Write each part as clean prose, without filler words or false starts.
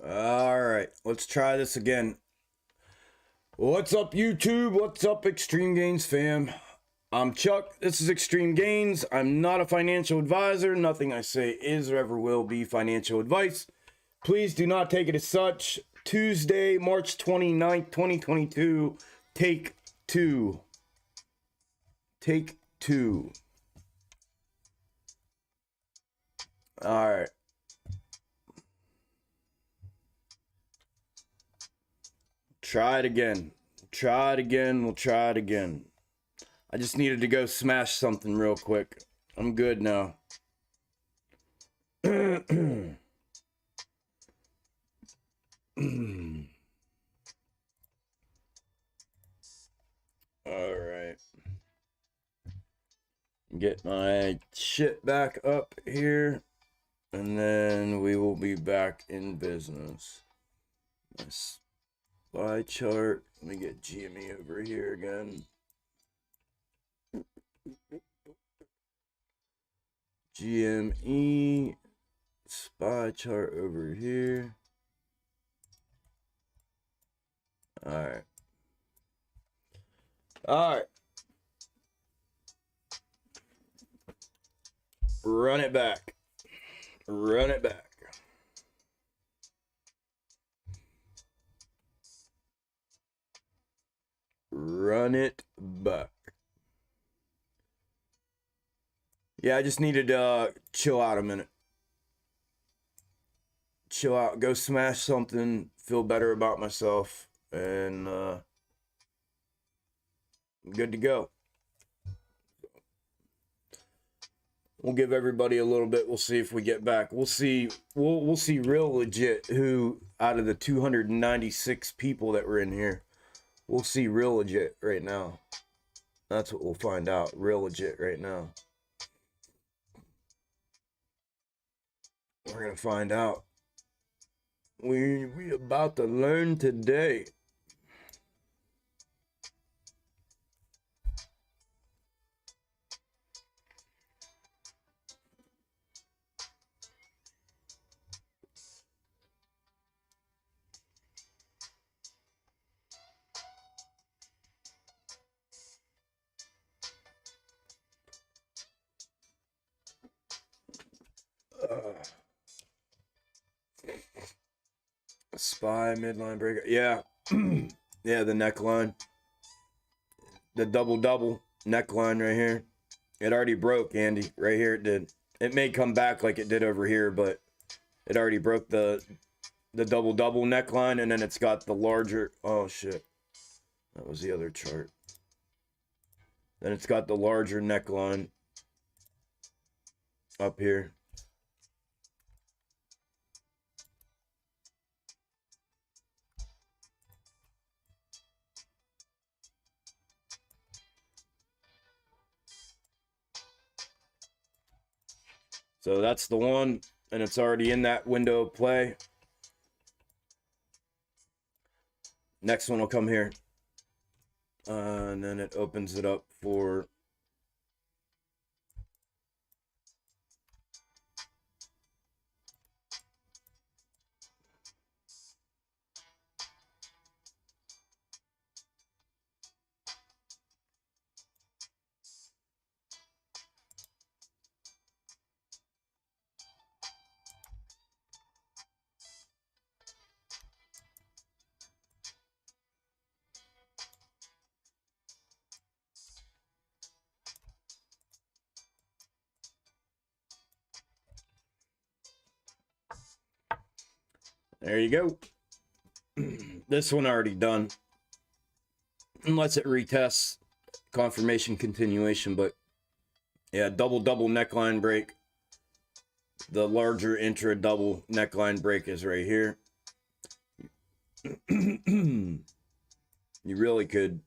All right, let's try this again. What's up, YouTube? What's up, Extreme Gains fam? I'm Chuck. This is Extreme Gains. I'm not a financial advisor. Nothing I say is or ever will be financial advice. Please do not take it as such. Tuesday, March 29th, 2022. Take two. Take two. All right. Try it again. Try it again. We'll try it again. I just needed to go smash something real quick. I'm good now. All right. Get my shit back up here. And then we will be back in business. Nice. Pie chart. Let me get GME over here again. GME spy chart over here. All right. All right. Run it back. Run it back. Run it back. Yeah, I just needed to chill out a minute. Chill out, go smash something, feel better about myself, and I'm good to go. We'll give everybody a little bit. We'll see if we get back. We'll see. We'll see real legit who out of the 296 people that were in here. We'll see real legit right now. That's what we'll find out. Real legit right now. We're gonna find out. We about to learn today. Spy midline breaker. Yeah. Yeah, the neckline. The double neckline right here. It already broke, Andy. Right here it did. It may come back like it did over here, but it already broke the double neckline, and then it's got the larger, oh shit. That was the other chart. Then it's got the larger neckline up here. So that's the one, and it's already in that window of play. Next one will come here. And then it opens it up for there you go. This one already done. Unless it retests. Confirmation continuation, but yeah, double neckline break. The larger intra double neckline break is right here. You really could,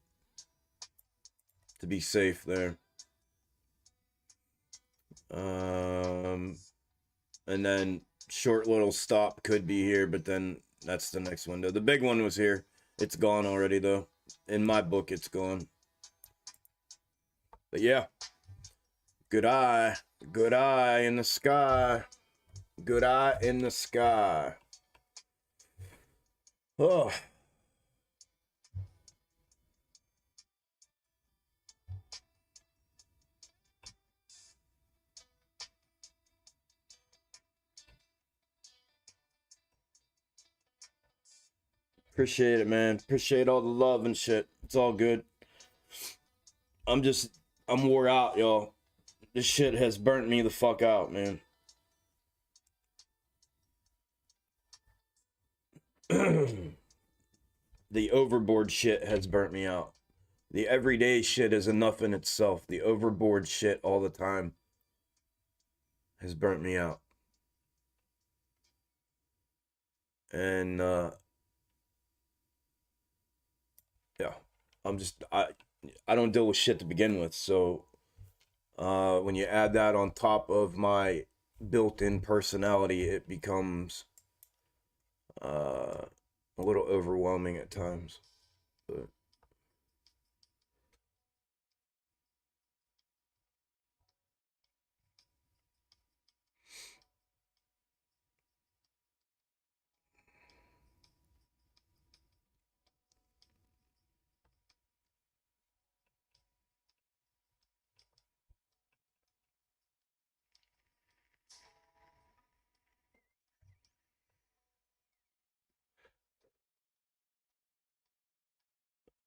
to be safe there. And then short little stop could be here, but then that's the next window. The big one was here. It's gone already though. In my book, it's gone. But yeah, good eye in the sky. Good eye in the sky. Oh, appreciate it, man. Appreciate all the love and shit. It's all good. I'm wore out, y'all. This shit has burnt me the fuck out, man. The overboard shit has burnt me out. The everyday shit is enough in itself. The overboard shit all the time has burnt me out. And yeah, I don't deal with shit to begin with, so when you add that on top of my built-in personality, it becomes a little overwhelming at times. But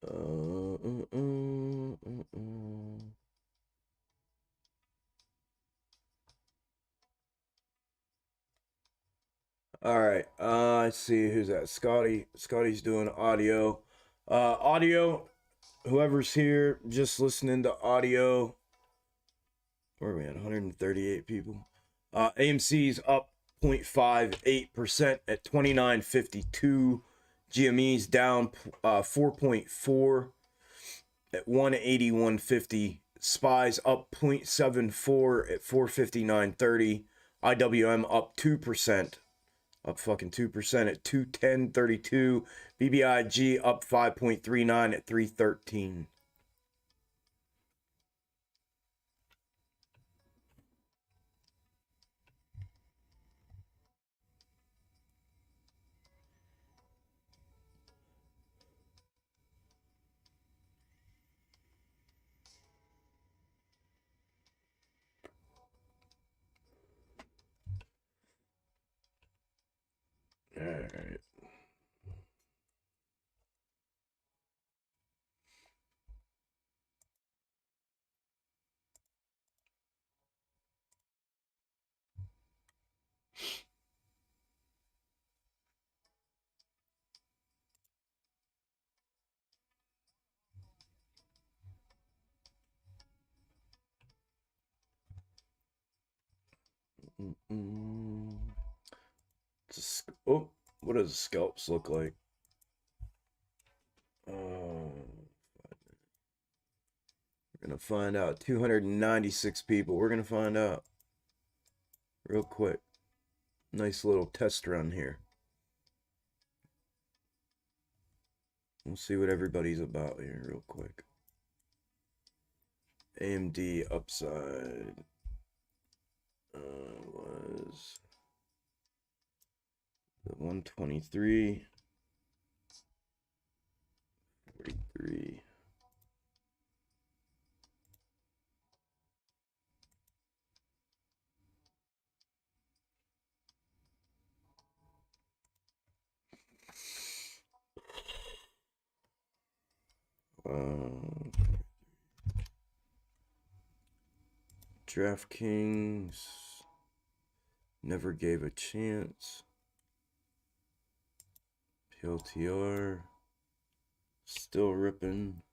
uh, uh, uh, uh, uh. All right. I see who's that. Scotty. Scotty's doing audio. Audio. Whoever's here, just listening to audio. Where are we at? 138 people. AMC's up 0.58% at 29.52. GME's down 4.4 at 181.50. Spies up 0.74 at 459.30. IWM up 2%. Up fucking 2% at 210.32. BBIG up 5.39 at 313. All right. Oh, what does scalps look like? We're gonna find out. 296 people. We're gonna find out real quick. Nice little test run here. We'll see what everybody's about here real quick. AMD upside was the 123, 43. DraftKings never gave a chance. PLTR still ripping.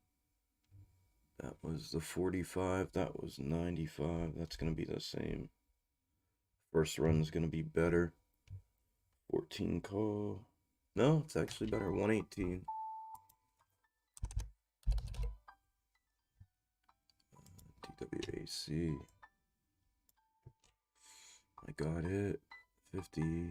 That was the 45. That was 95. That's going to be the same. First run is going to be better. 14 call. No, it's actually better. 118. TWAC. I got it. 50.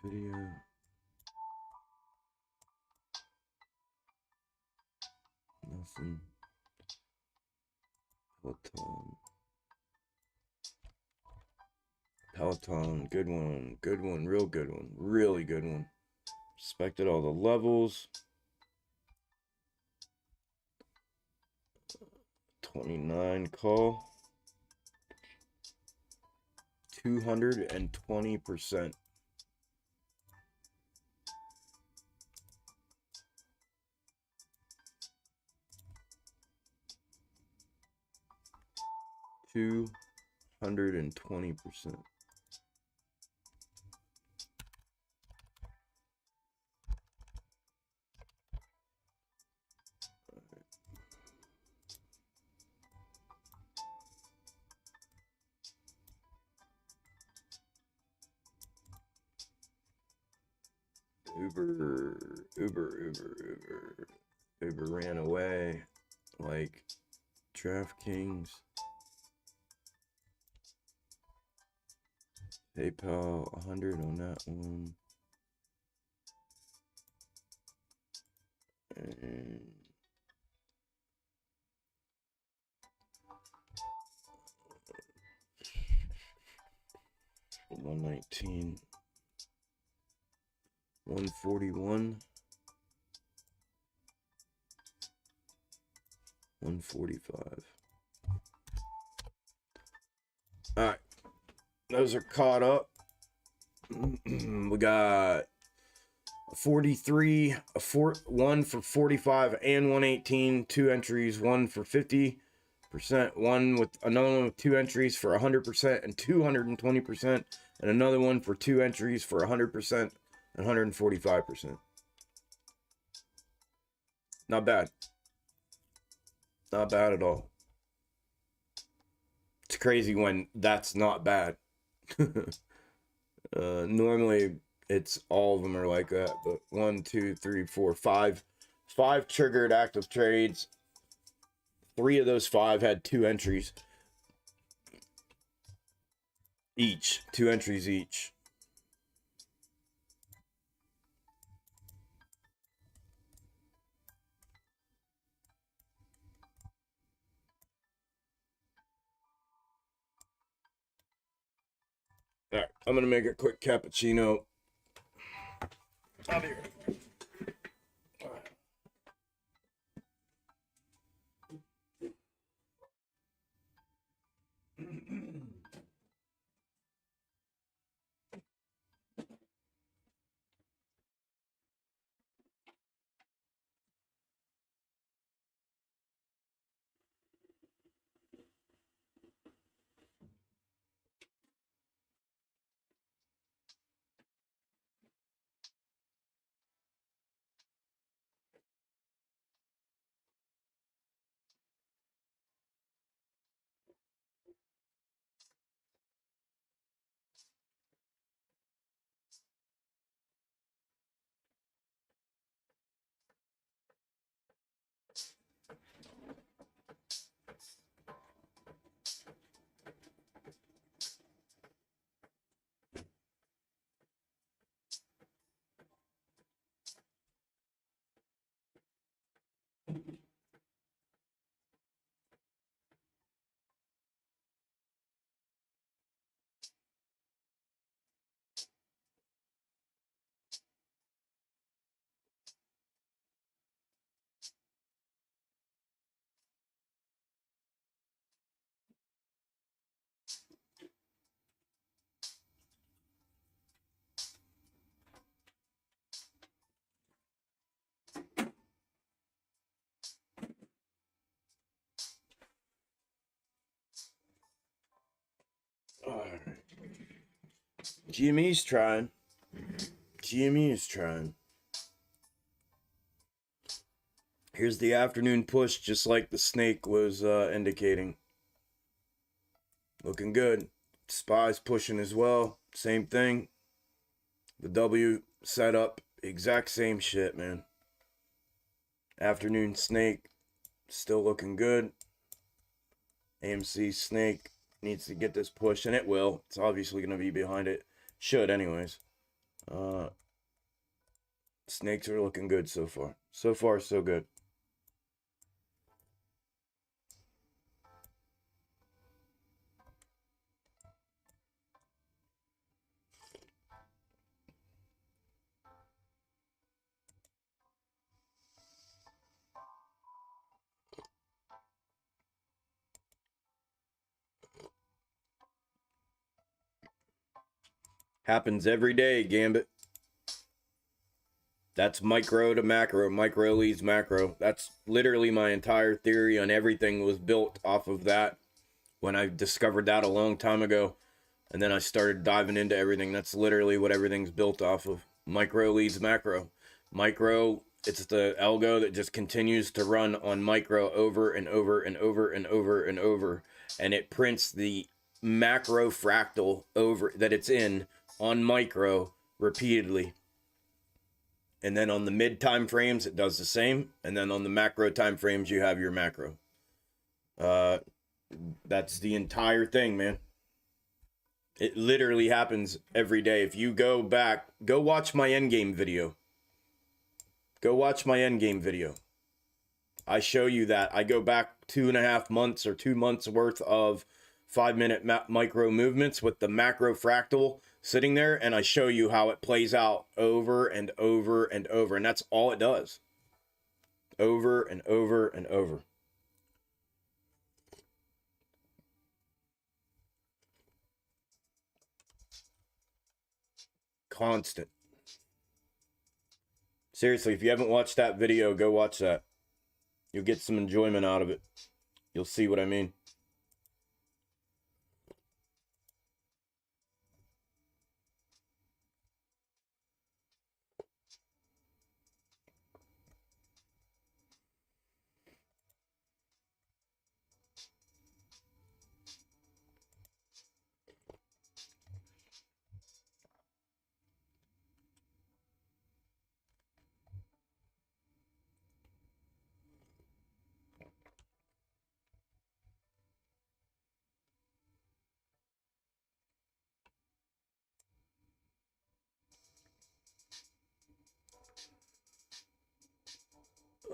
Video. Nothing. Peloton, good one, real good one, really good one. Respected all the levels. 29 call. 220%. $220%. Uber ran away like DraftKings. PayPal 100 on that one. And 119. 141. 145. All right, those are caught up. We got 43, one for 45 and 118, 2 entries, one for 50%, one with another one with 2 entries for 100% and 220%, and another one for 2 entries for 100% and 145%. Not bad. Not bad at all. It's crazy when that's not bad. Normally it's all of them are like that, but 1, 2, 3, 4, 5 triggered active trades. 3 of those 5 had 2 entries each. 2 entries each. All right, I'm gonna make a quick cappuccino. I'll be right back. All right. GME's trying. GME is trying. Here's the afternoon push, just like the snake was indicating. Looking good. SPY's pushing as well. Same thing. The W setup, exact same shit, man. Afternoon snake, still looking good. AMC snake needs to get this push, and it will. It's obviously going to be behind it. Should, anyways. Snakes are looking good so far. So far, so good. Happens every day, Gambit. That's micro to macro. Micro leads macro. That's literally my entire theory on everything was built off of that when I discovered that a long time ago. And then I started diving into everything. That's literally what everything's built off of. Micro leads macro. Micro, it's the algo that just continues to run on micro over and over and over and over and over. And it prints the macro fractal over that it's in on micro repeatedly. And then on the mid time frames, it does the same. And then on the macro time frames, you have your macro. That's the entire thing, man. It literally happens every day. If you go back, go watch my endgame video. Go watch my endgame video. I show you that. I go back 2.5 months or 2 months worth of 5-minute micro movements with the macro fractal sitting there, and I show you how it plays out over and over and over, and that's all it does. Over and over and over. Constant. Seriously, if you haven't watched that video, go watch that. You'll get some enjoyment out of it. You'll see what I mean.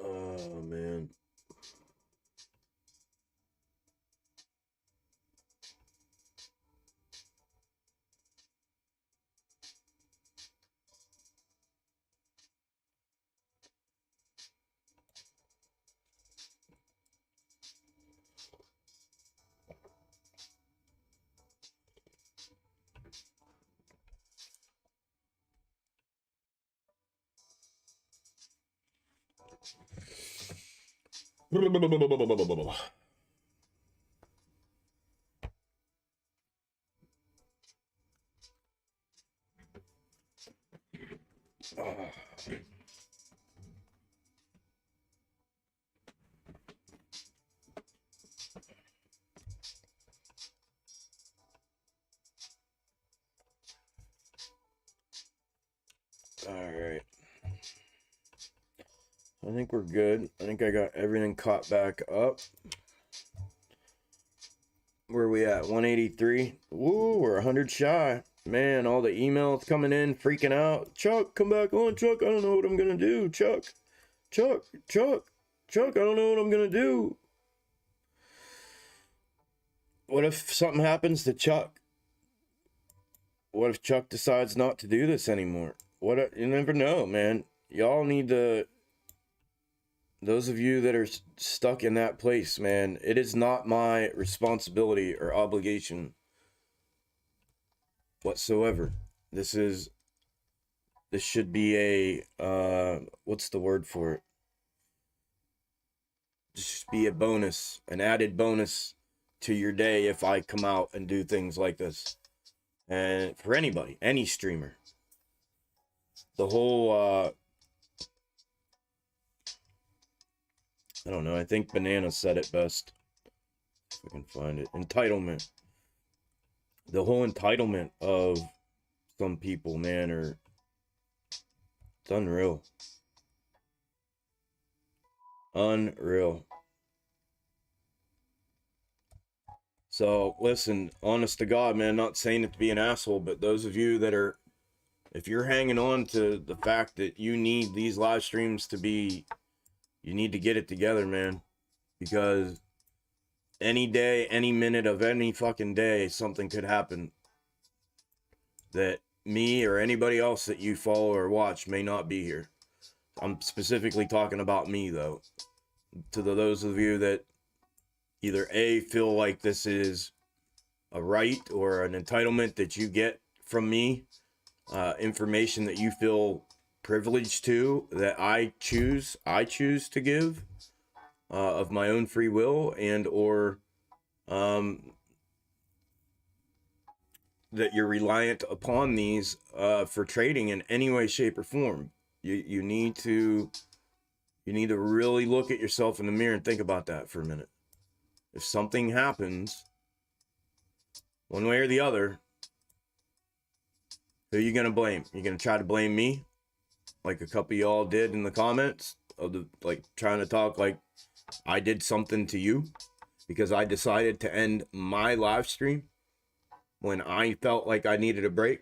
Oh, man. All right. I think we're good. I think I got everything caught back up. Where are we at? 183. Woo, we're 100 shy. Man, all the emails coming in, freaking out. Chuck, come back on. Chuck, I don't know what I'm going to do. Chuck, I don't know what I'm going to do. What if something happens to Chuck? What if Chuck decides not to do this anymore? You never know, man. Y'all need to... Those of you that are stuck in that place, man, it is not my responsibility or obligation whatsoever. This should be a, what's the word for it? This should be a bonus, an added bonus to your day if I come out and do things like this. And for anybody, any streamer. The whole, I don't know, I think Banana said it best. If I can find it. Entitlement. The whole entitlement of some people, man, it's unreal. Unreal. So, listen, honest to God, man, not saying it to be an asshole, but those of you that are, if you're hanging on to the fact that you need these live streams to be, you need to get it together, man. Because any day, any minute of any fucking day, something could happen that me or anybody else that you follow or watch may not be here. I'm specifically talking about me, though. To those of you that either A, feel like this is a right or an entitlement that you get from me information that you feel privileged to, that I choose to give of my own free will, and or that you're reliant upon these for trading in any way, shape, or form. You need to really look at yourself in the mirror and think about that for a minute. If something happens, one way or the other, who are you gonna blame? You're gonna try to blame me, like a couple of y'all did in the comments, of the like trying to talk like I did something to you because I decided to end my live stream when I felt like I needed a break,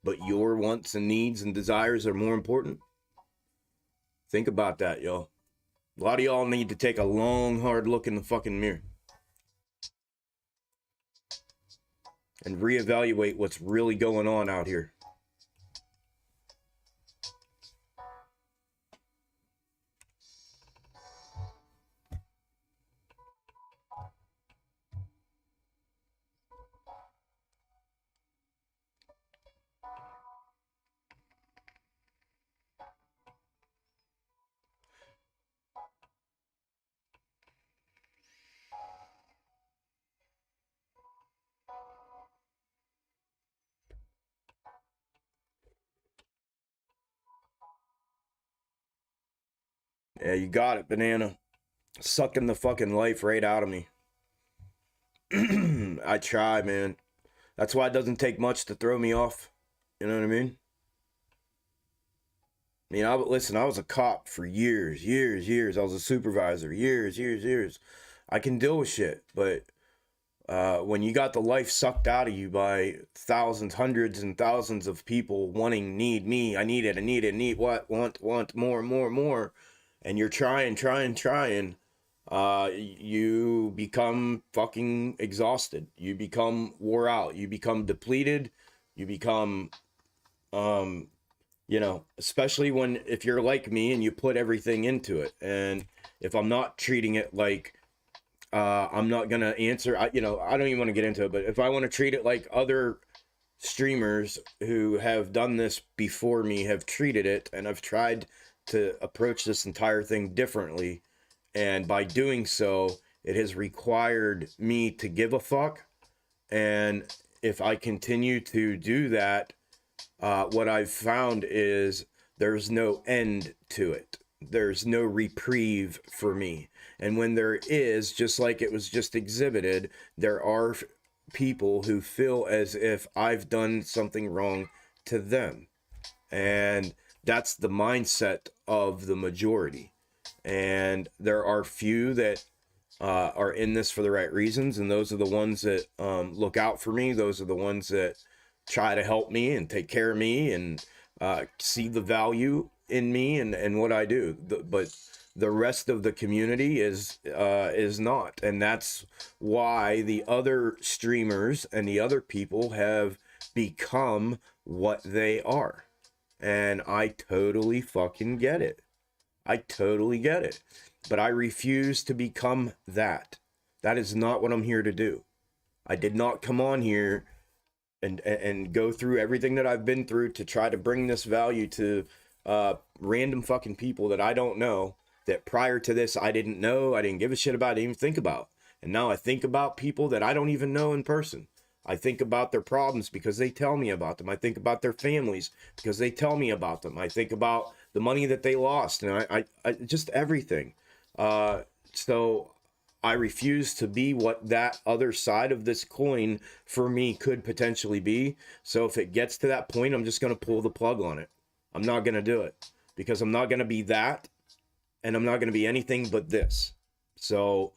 but your wants and needs and desires are more important. Think about that, y'all. A lot of y'all need to take a long, hard look in the fucking mirror and reevaluate what's really going on out here. Yeah, you got it, Banana. Sucking the fucking life right out of me. I try, man. That's why it doesn't take much to throw me off. You know what I mean? I mean, listen, I was a cop for years. I was a supervisor, years. I can deal with shit, but when you got the life sucked out of you by thousands, hundreds and thousands of people wanting, need me, I need it, need what, want, more, and you're trying, you become fucking exhausted. You become wore out. You become depleted. You become, you know, especially if you're like me and you put everything into it. And if I'm not treating it like, I'm not gonna answer, I don't even want to get into it, but if I want to treat it like other streamers who have done this before me have treated it, and I've tried to approach this entire thing differently, and by doing so, it has required me to give a fuck. And if I continue to do that, what I've found is there's no end to it. There's no reprieve for me. And when there is, just like it was just exhibited, there are people who feel as if I've done something wrong to them. And that's the mindset of the majority. And there are few that are in this for the right reasons, and those are the ones that look out for me. Those are the ones that try to help me and take care of me and see the value in me and what I do. But the rest of the community is not, and that's why the other streamers and the other people have become what they are. And I totally fucking get it. I totally get it. But I refuse to become that. That is not what I'm here to do. I did not come on here and go through everything that I've been through to try to bring this value to random fucking people that I don't know, that prior to this I didn't know, I didn't give a shit about, I didn't even think about. And now I think about people that I don't even know in person. I think about their problems because they tell me about them. I think about their families because they tell me about them. I think about the money that they lost, and I just everything. So I refuse to be what that other side of this coin for me could potentially be. So if it gets to that point, I'm just going to pull the plug on it. I'm not going to do it because I'm not going to be that, and I'm not going to be anything but this. So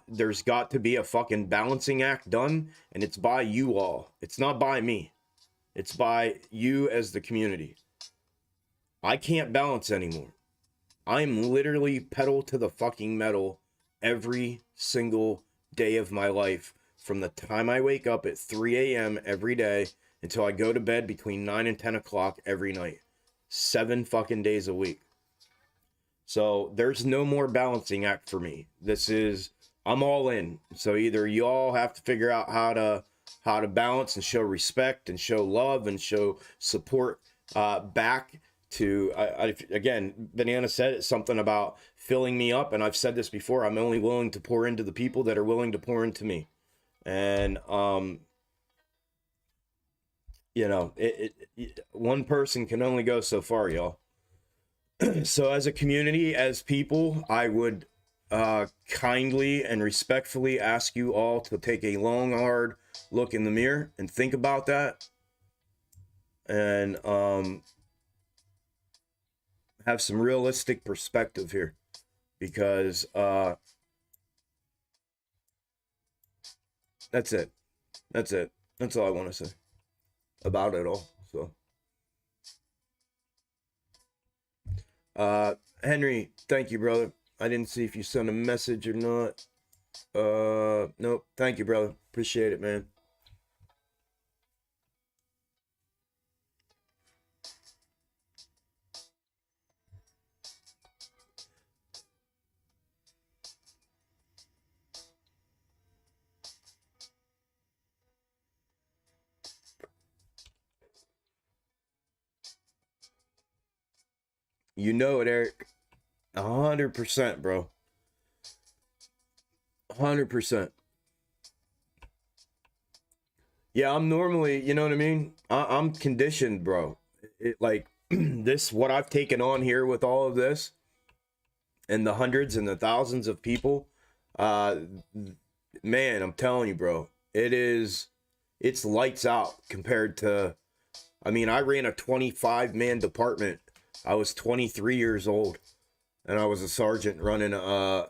there's got to be a fucking balancing act done, and it's by you all. It's not by me. It's by you as the community. I can't balance anymore. I'm literally pedal to the fucking metal every single day of my life, from the time I wake up at 3 a.m. every day until I go to bed between 9 and 10 o'clock every night. 7 fucking days a week. So there's no more balancing act for me. I'm all in. So either y'all have to figure out how to how to balance and show respect and show love and show support back to, again, Banana said it, something about filling me up. And I've said this before, I'm only willing to pour into the people that are willing to pour into me. And, you know, one person can only go so far, y'all. So as a community, as people, I would kindly and respectfully ask you all to take a long, hard look in the mirror and think about that. And have some realistic perspective here, because that's it. That's it. That's all I want to say about it all. So Henry, thank you, brother. I didn't see if you sent a message or not. Nope. Thank you, brother. Appreciate it, man. You know it, Eric. 100%, bro. 100%. Yeah, I'm normally, you know what I mean? I'm conditioned, bro. Like this, what I've taken on here with all of this and the hundreds and the thousands of people, man, I'm telling you, bro, it's lights out compared to, I mean, I ran a 25-man department. I was 23 years old, and I was a sergeant running a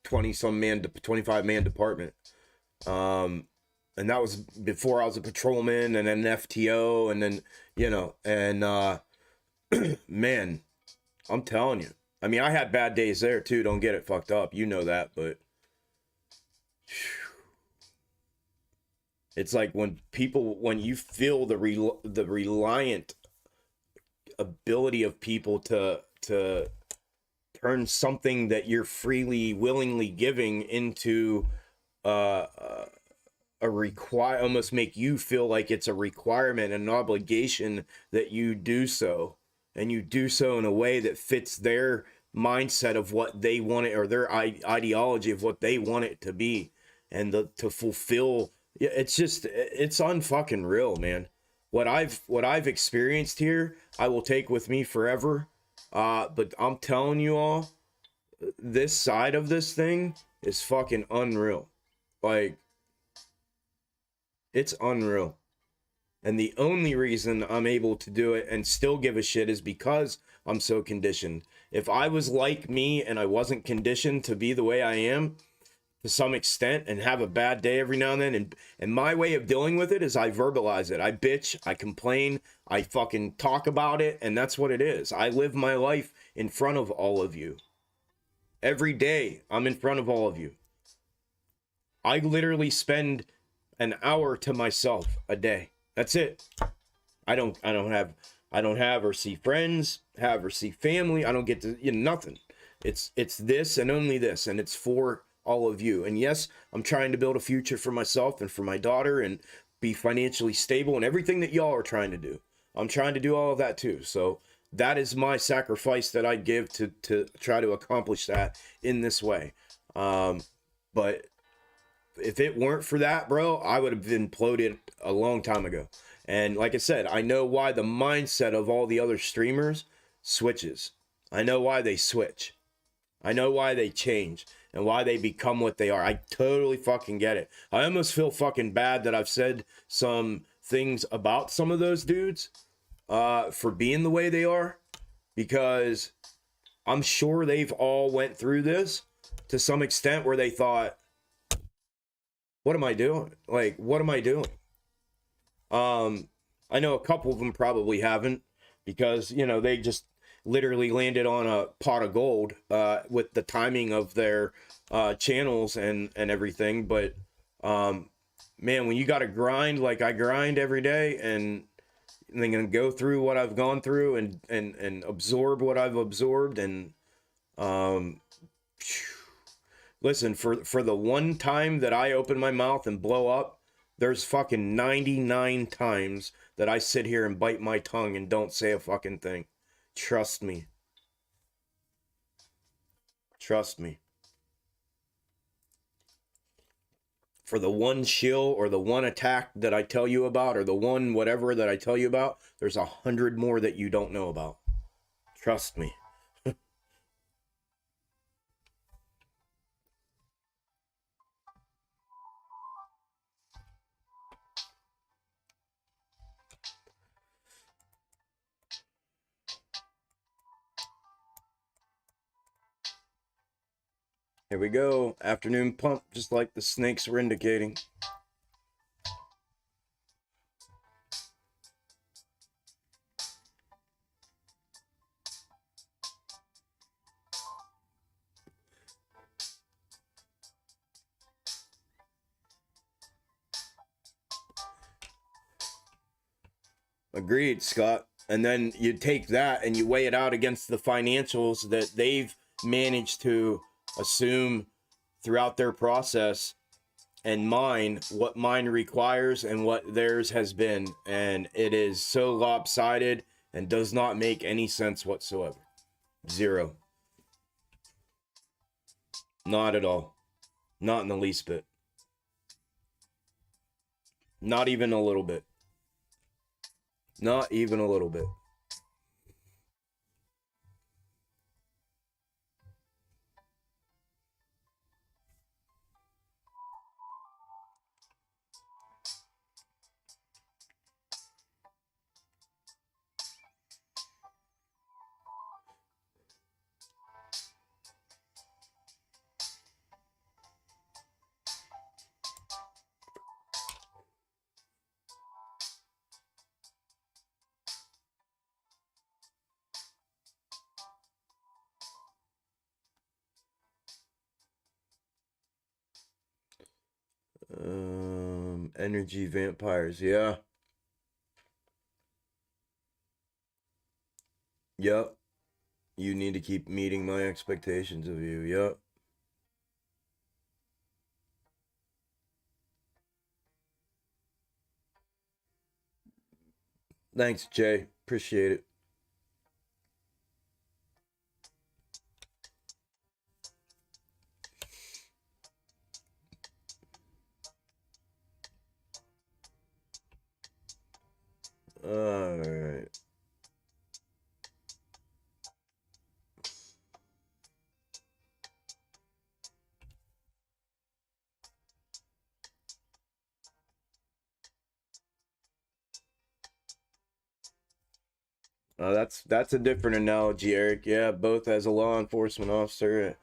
25-man department. And that was before I was a patrolman and then an FTO, and then, you know, and man, I'm telling you. I mean, I had bad days there too. Don't get it fucked up. You know that, but it's like when you feel the reliant ability of people to turn something that you're freely, willingly giving into almost make you feel like it's a requirement, an obligation that you do so, and you do so in a way that fits their mindset of what they want it, or their ideology of what they want it to be, and to fulfill. It's just, it's unfucking real, man. What I've experienced here, I will take with me forever. But I'm telling you all, this side of this thing is fucking unreal. Like, it's unreal. And the only reason I'm able to do it and still give a shit is because I'm so conditioned. If I was like me and I wasn't conditioned to be the way I am to some extent and have a bad day every now and then, and my way of dealing with it is I verbalize it. I bitch, I complain, I fucking talk about it, and that's what it is. I live my life in front of all of you. Every day I'm in front of all of you. I literally spend an hour to myself a day. That's it. I don't have or see friends, have or see family. I don't get to, you know, nothing. It's this and only this, and it's for all of you. And yes, I'm trying to build a future for myself and for my daughter and be financially stable and everything that y'all are trying to do. I'm trying to do all of that too. So that is my sacrifice that I give to try to accomplish that in this way. But if it weren't for that, bro, I would have been imploded a long time ago. And like I said, I know why the mindset of all the other streamers switches. I know why they switch. I know why they change and why they become what they are. I totally fucking get it. I almost feel fucking bad that I've said some things about some of those dudes for being the way they are, because I'm sure they've all went through this to some extent where they thought, what am I doing? Like, what am I doing? I know a couple of them probably haven't, because, you know, they just literally landed on a pot of gold with the timing of their channels and everything. But man, when you got to grind like I grind every day, and then gonna go through what I've gone through and absorb what I've absorbed, and look, Listen, for the one time that I open my mouth and blow up, there's fucking 99 times that I sit here and bite my tongue and don't say a fucking thing. Trust me. Trust me. For the one shill or the one attack that I tell you about, or the one whatever that I tell you about, there's 100 more that you don't know about. Trust me. Here we go. Afternoon pump, just like the snakes were indicating. Agreed, Scott. And then you take that and you weigh it out against the financials that they've managed to assume throughout their process, and mine, what mine requires and what theirs has been. And it is so lopsided and does not make any sense whatsoever. Zero. Not at all. Not in the least bit. Not even a little bit. Not even a little bit. Energy vampires, yeah. Yep. You need to keep meeting my expectations of you. Yep. Thanks, Jay. Appreciate it. All right. That's a different analogy, Eric. Yeah, both as a law enforcement officer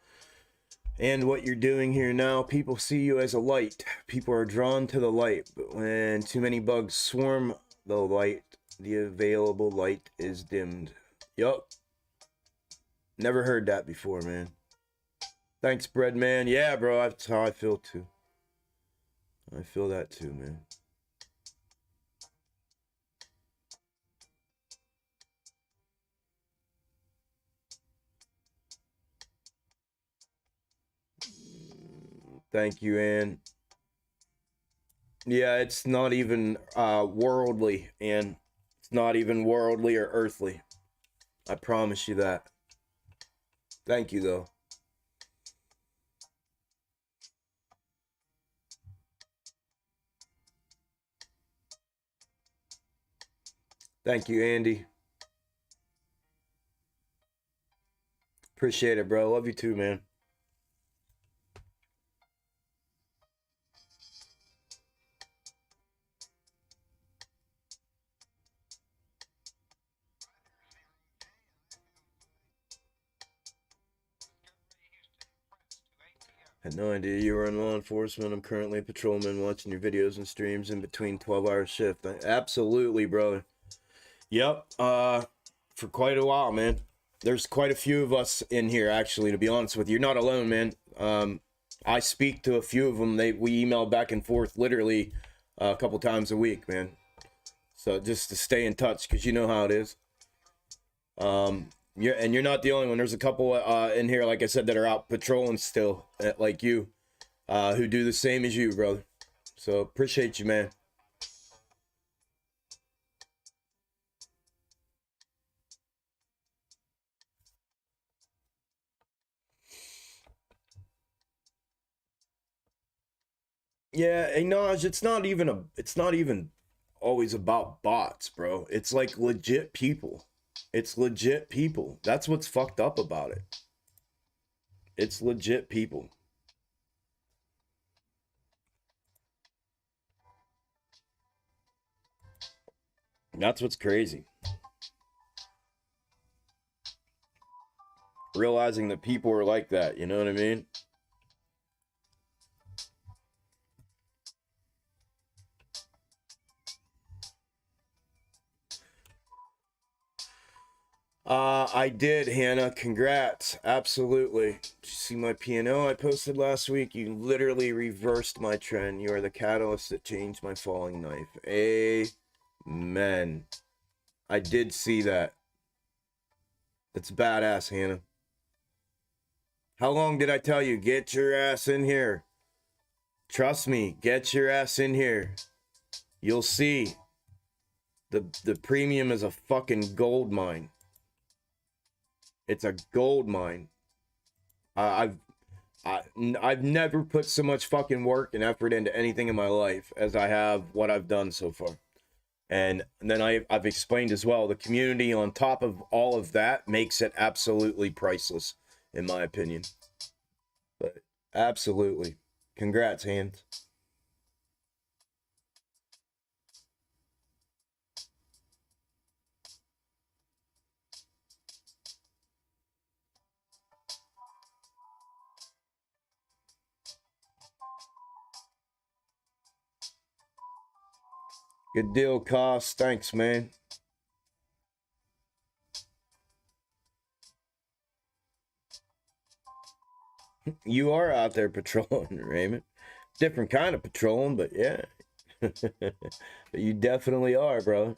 and what you're doing here now. People see you as a light. People are drawn to the light, but when too many bugs swarm the light, the available light is dimmed. Yup. Never heard that before, man. Thanks, Breadman. Yeah, bro, that's how I feel too. I feel that too, man. Thank you, Ann. Yeah, it's not even worldly, Ann. It's not even worldly or earthly. I promise you that. Thank you, though. Thank you, Andy. Appreciate it, bro. Love you too, man. Had no idea you were in law enforcement. I'm currently a patrolman watching your videos and streams in between 12-hour shift. Absolutely, brother. Yep. For quite a while, man. There's quite a few of us in here, actually, to be honest with you. You're not alone, man. I speak to a few of them. We email back and forth literally a couple times a week, man. So just to stay in touch, because you know how it is. You're not the only one. There's a couple in here, like I said, that are out patrolling still, like you, who do the same as you, brother. So appreciate you, man. Yeah, hey Naj, it's not even always about bots, bro. It's like legit people. It's legit people. That's what's fucked up about it. It's legit people. That's what's crazy. Realizing that people are like that, you know what I mean? I did, Hannah. Congrats. Absolutely. Did you see my P&O I posted last week? You literally reversed my trend. You are the catalyst that changed my falling knife. Amen. I did see that. It's badass, Hannah. How long did I tell you? Get your ass in here. Trust me, get your ass in here. You'll see. The premium is a fucking gold mine. It's a gold mine. I've never put so much fucking work and effort into anything in my life as I have what I've done so far. And then I've explained as well, the community on top of all of that makes it absolutely priceless, in my opinion. But absolutely. Congrats, Hans. Good deal, Cost. Thanks, man. You are out there patrolling, Raymond. Different kind of patrolling, but yeah. But you definitely are, bro.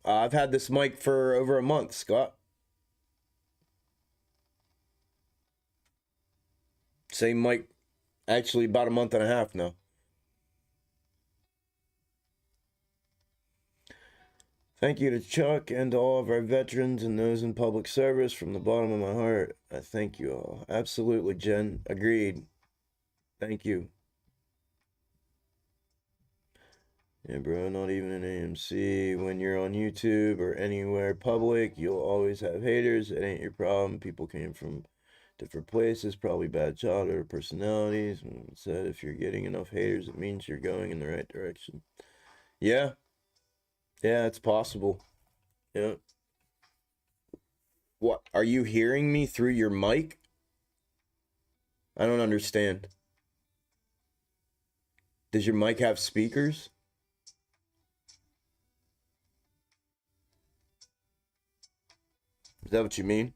I've had this mic for over a month, Scott. Same mic, actually about a month and a half now. Thank you to Chuck and to all of our veterans and those in public service from the bottom of my heart. I thank you all. Absolutely, Jen. Agreed. Thank you. Yeah, bro, not even an AMC. When you're on YouTube or anywhere public, you'll always have haters. It ain't your problem. People came from different places, probably bad childhood or personalities. And said if you're getting enough haters, it means you're going in the right direction. Yeah. Yeah, it's possible. Yeah. What? Are you hearing me through your mic? I don't understand. Does your mic have speakers? Is that what you mean?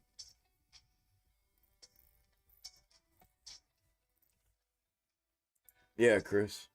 Yeah, Chris.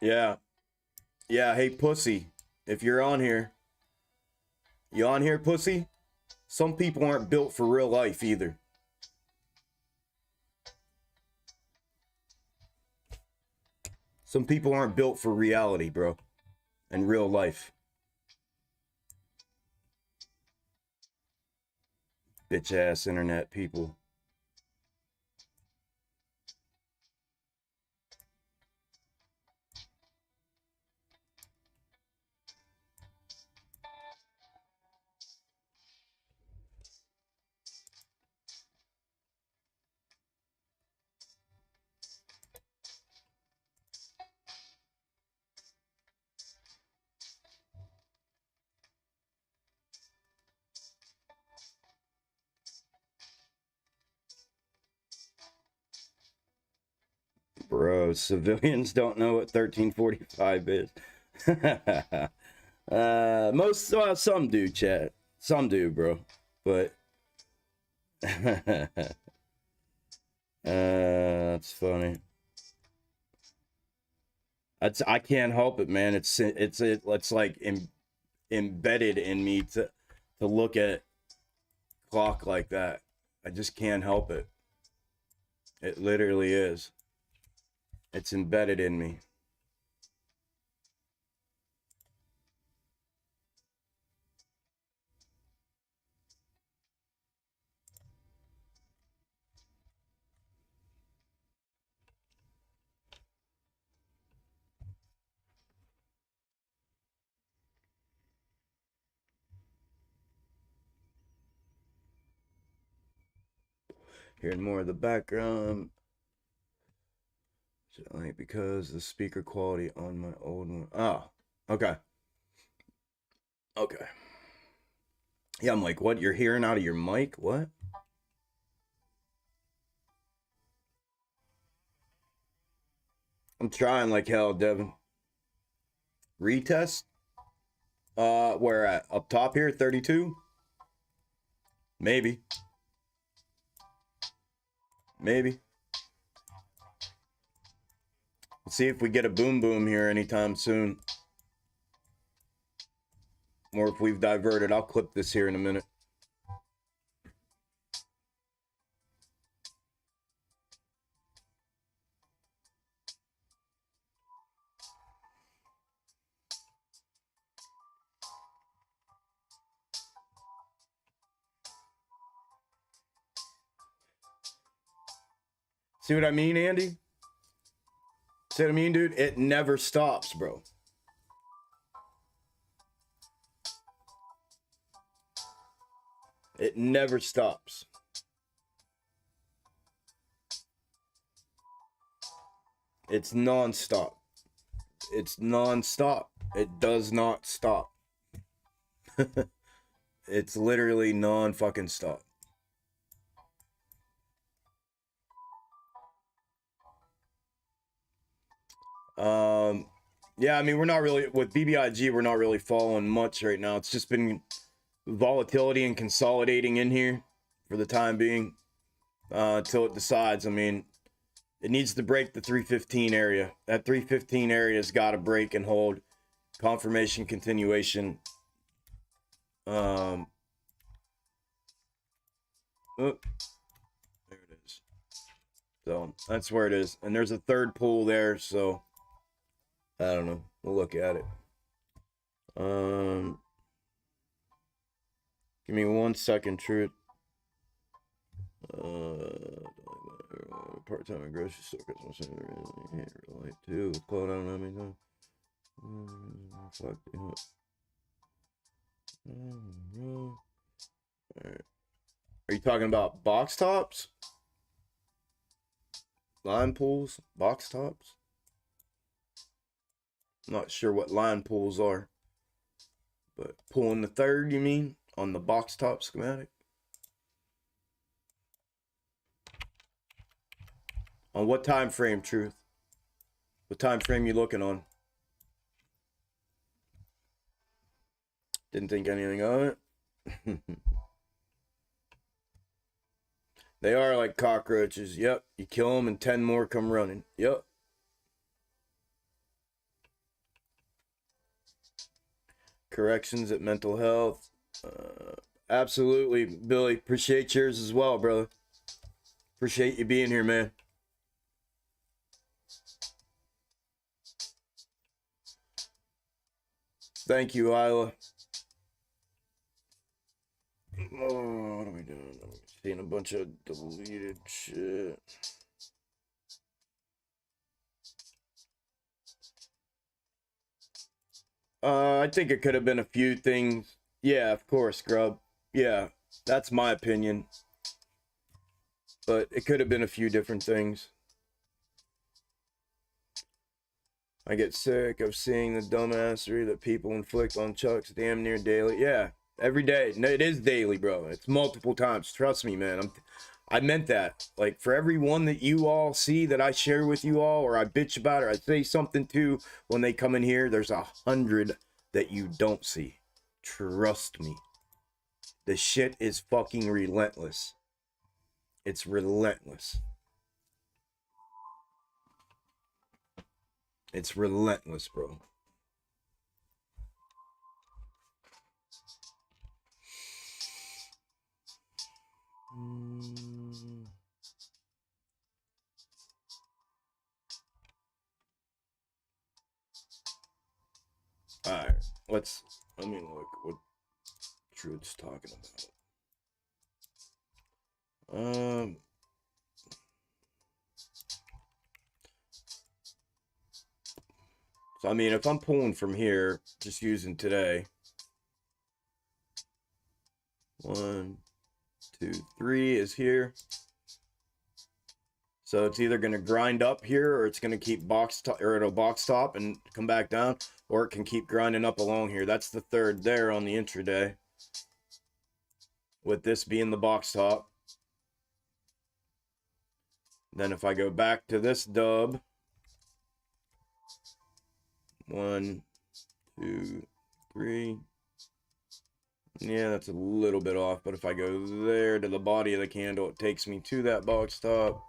Yeah. Yeah, hey, pussy. If you're on here, you on here, pussy? Some people aren't built for real life either. Some people aren't built for reality, bro. And real life. Bitch ass internet people. Bro, civilians don't know what 1345 is. Some do, chat. Some do, bro. But that's funny. I can't help it, man. It's like embedded in me to look at clock like that. I just can't help it. It literally is. It's embedded in me. Hearing more of the background. Like, because the speaker quality on my old one. Oh, okay. Okay. Yeah, I'm like, what? You're hearing out of your mic? What? I'm trying like hell, Devin. Retest? Where at? Up top here, 32? Maybe. Maybe. Let's see if we get a boom boom here anytime soon. Or if we've diverted. I'll clip this here in a minute. See what I mean, Andy? See what I mean, dude? It never stops, bro. It never stops. It's non-stop. It's non-stop. It does not stop. It's literally non-fucking stop. Yeah, I mean, we're not really, with BBIG, we're not really following much right now. It's just been volatility and consolidating in here for the time being, until it decides. I mean, it needs to break the 315 area. That 315 area has got to break and hold. Confirmation continuation. Oh, there it is. So that's where it is. And there's a third pool there, so I don't know. We'll look at it. Give me 1 second, Truth. Part-time and grocery store customer center can't relate to. Cloud, I don't know how many times. Fuck. Alright. Are you talking about box tops? Line pulls? Box tops? Not sure what line pulls are. But pulling the third, you mean? On the box top schematic? On what time frame, Truth? What time frame you looking on? Didn't think anything of it. They are like cockroaches. Yep. You kill them and 10 more come running. Yep. Corrections at mental health. Absolutely, Billy. Appreciate yours as well, brother. Appreciate you being here, man. Thank you, Isla. Oh, what are we doing? I'm seeing a bunch of deleted shit. I think it could have been a few things. Yeah, of course, Grub. Yeah, that's my opinion. But it could have been a few different things. I get sick of seeing the dumbassery that people inflict on Chucks damn near daily. Yeah, every day. No, it is daily, bro. It's multiple times. Trust me, man. I meant that. Like, for every one that you all see that I share with you all, or I bitch about, or I say something to when they come in here, there's 100 that you don't see. Trust me. The shit is fucking relentless. It's relentless. It's relentless, bro. Alright, let me look what Truth's talking about. So I mean, if I'm pulling from here, just using today, 1, 2, 3 is here. So it's either going to grind up here, or it's going to keep box top, or it'll box top and come back down, or it can keep grinding up along here. That's the third there on the intraday, with this being the box top. Then if I go back to this dub, 1, 2, 3. Yeah, that's a little bit off, but if I go there to the body of the candle, it takes me to that box top.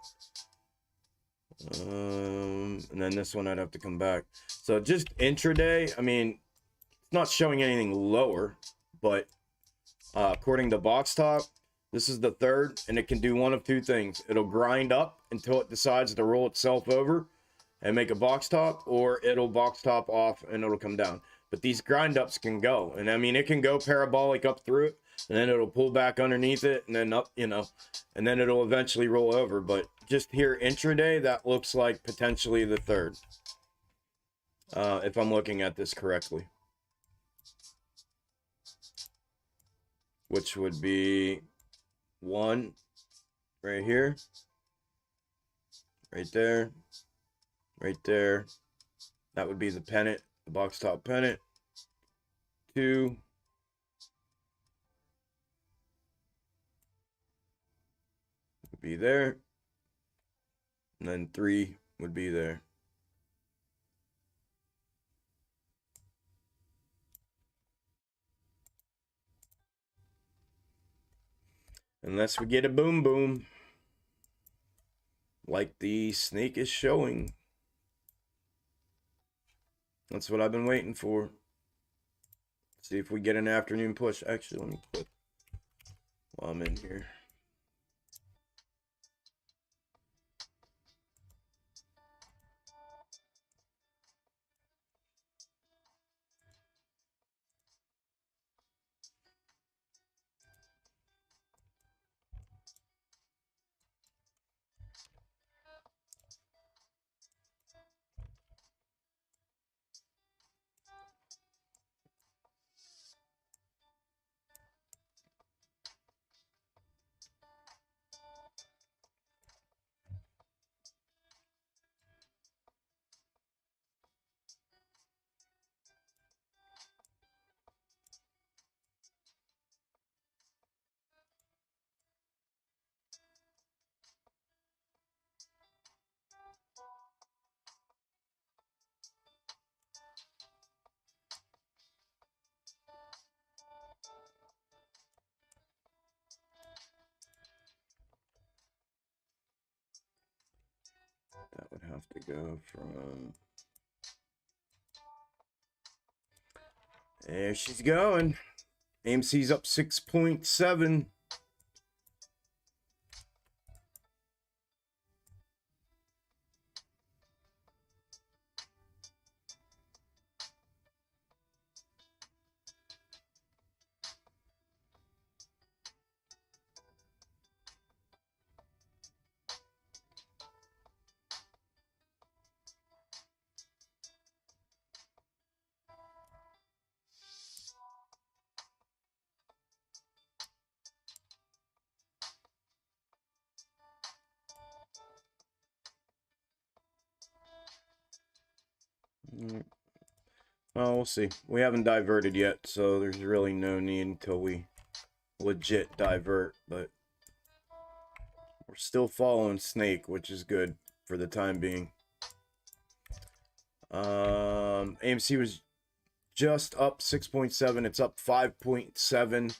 And then this one I'd have to come back. So just intraday, I mean, it's not showing anything lower, but according to box top, this is the third, and it can do one of two things. It'll grind up until it decides to roll itself over and make a box top, or it'll box top off and it'll come down. But these grind ups can go, and I mean, it can go parabolic up through it, and then it'll pull back underneath it, and then up, you know, and then it'll eventually roll over. But just here intraday, that looks like potentially the third, if I'm looking at this correctly, which would be 1 right here, right there, right there. That would be the pennant, the box top pennant. 2 would be there, and then 3 would be there. Unless we get a boom boom, like the snake is showing. That's what I've been waiting for. See if we get an afternoon push. Actually, let me put while I'm in here. That would have to go from... There she's going. AMC's up 6.7. Well, we'll see. We haven't diverted yet, so there's really no need until we legit divert, but We're still following Snake, which is good for the time being. AMC was just up 6.7. It's up 5.7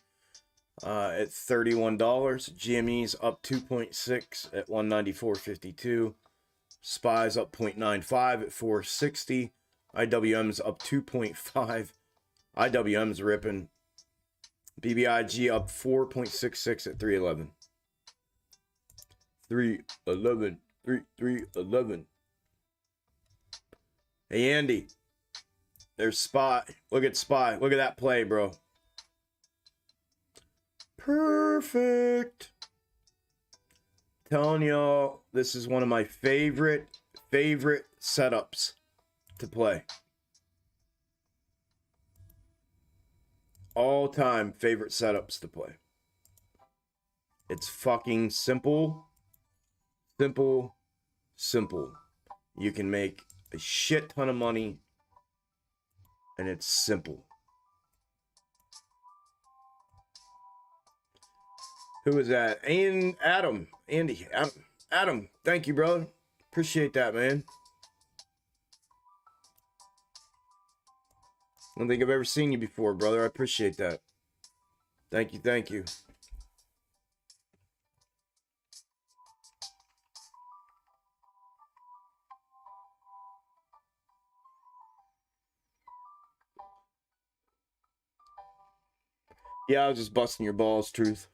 at $31. GME's up 2.6 at 194.52. SPY's up 0.95 at 460. IWM's up 2.5. IWM's ripping. BBIG up 4.66 at 311. 311. 311. Hey, Andy. There's SPY. Look at SPY. Look at that play, bro. Perfect. Telling y'all, this is one of my favorite setups to play. All-time favorite setups to play. It's fucking simple. Simple. You can make a shit ton of money, and it's simple. Who is that? And Adam. Andy. Adam. Thank you, brother. Appreciate that, man. I don't think I've ever seen you before, brother. I appreciate that. Thank you. Thank you. Yeah, I was just busting your balls, truth.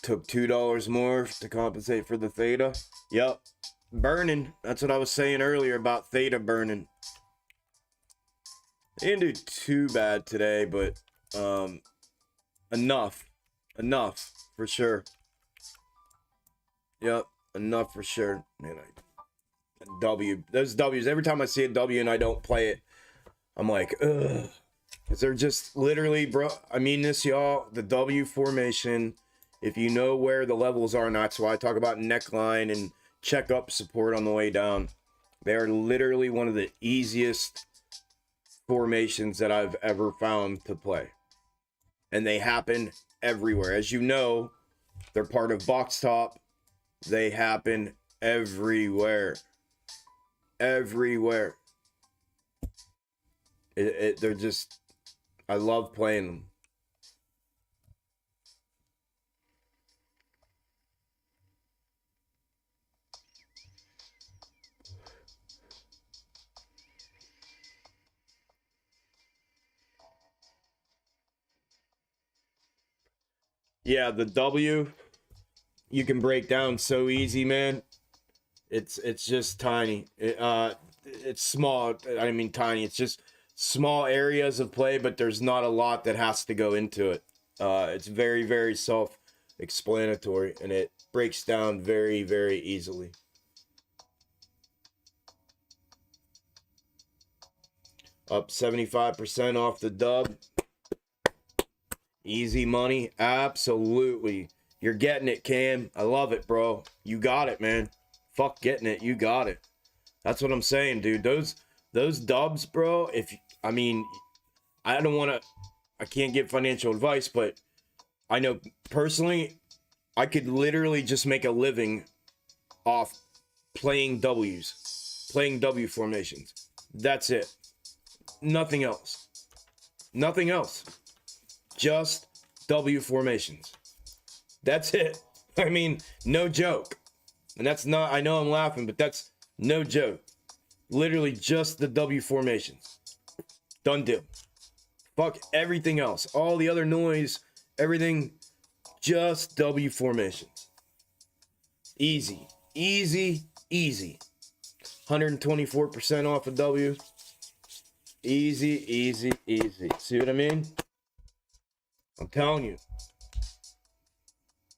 Took $2 more to compensate for the theta. Yep. Burning. That's what I was saying earlier about theta burning. I didn't do too bad today, but enough for sure. Yep, enough for sure. Man, W. Those W's, every time I see a W and I don't play it, I'm like, ugh. Because they're just literally, bro, I mean this, y'all, the W formation, if you know where the levels are, and that's why I talk about neckline and check up support on the way down. They are literally one of the easiest formations that I've ever found to play. And they happen everywhere. As you know, they're part of box top. They happen everywhere. Everywhere. They're just, I love playing them. Yeah, the W, you can break down so easy, man. It's just tiny. It's small. I mean tiny. It's just small areas of play, but there's not a lot that has to go into it. It's very self-explanatory, and it breaks down very easily. Up 75% off the dub. Easy money. Absolutely. You're getting it, Cam. I love it, bro. You got it, man. Fuck getting it. You got it. That's what I'm saying, dude. Those dubs, bro, I can't give financial advice, but I know personally, I could literally just make a living off playing W's. Playing W formations. That's it. Nothing else. Nothing else. Just W formations. That's it. I mean, no joke. And that's not, I know I'm laughing, but that's no joke. Literally just the W formations. Done deal. Fuck everything else. All the other noise, everything, just W formations. Easy. 124% off of W. Easy. See what I mean? I'm telling you,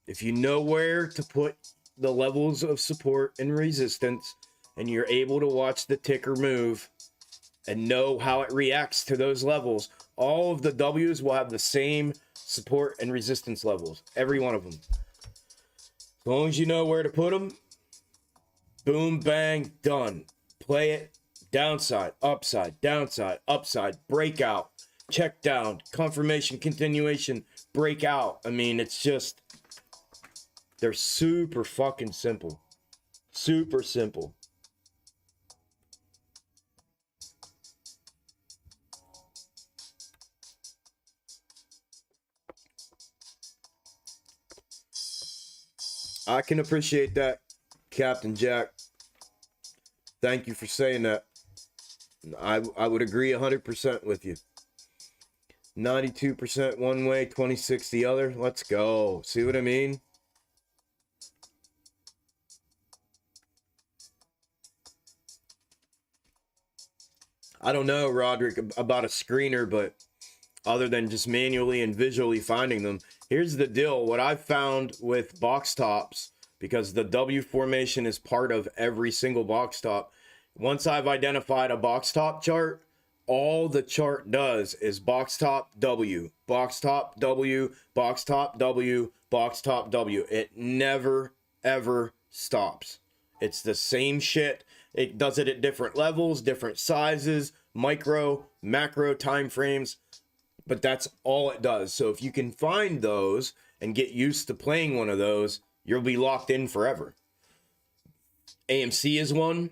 if you know where to put the levels of support and resistance, and you're able to watch the ticker move and know how it reacts to those levels, all of the W's will have the same support, and resistance levels. Every one of them. As long as you know where to put them, boom, bang, done. Play it. Downside, upside, downside, upside, breakout, check down, confirmation, continuation, breakout. I mean, it's just, they're super fucking simple. Super simple. I can appreciate that, Captain Jack. Thank you for saying that. I would agree 100% with you. 92% one way, 26 the other. Let's go. See what I mean? I don't know, Roderick, about a screener, but other than just manually and visually finding them, here's the deal. What I've found with box tops, because the W formation is part of every single box top, once I've identified a box top chart, all the chart does is box top W, box top W, box top W, box top W. It never, ever stops. It's the same shit. It does it at different levels, different sizes, micro, macro time frames, but that's all it does. So if you can find those and get used to playing one of those, you'll be locked in forever. AMC is one.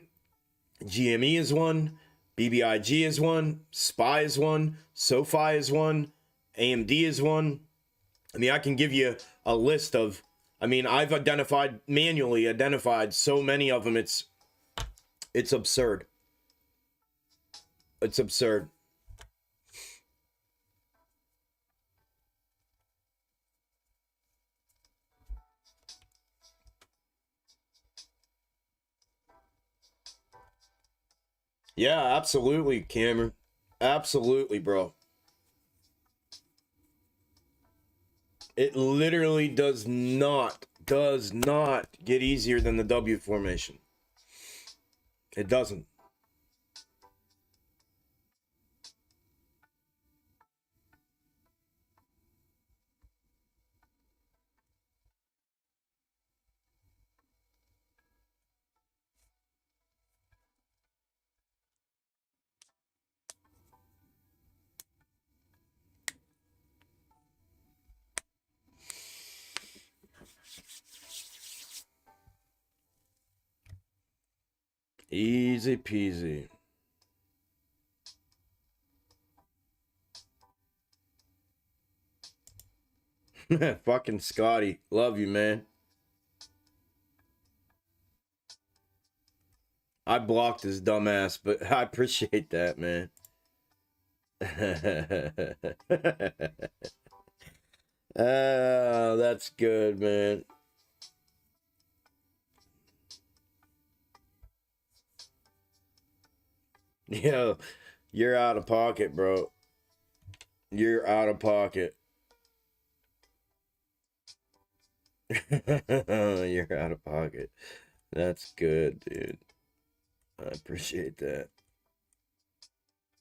GME is one, BBIG is one, SPY is one, SoFi is one, AMD is one. I mean, I can give you a list of, I mean, I've manually identified so many of them, it's absurd. It's absurd. Yeah, absolutely, Cameron. Absolutely, bro. It literally does not get easier than the W formation. It doesn't. Easy peasy. Fucking Scotty. Love you, man. I blocked his dumbass, but I appreciate that, man. Oh, that's good, man. Yo, you're out of pocket, bro. You're out of pocket. You're out of pocket. That's good, dude. I appreciate that.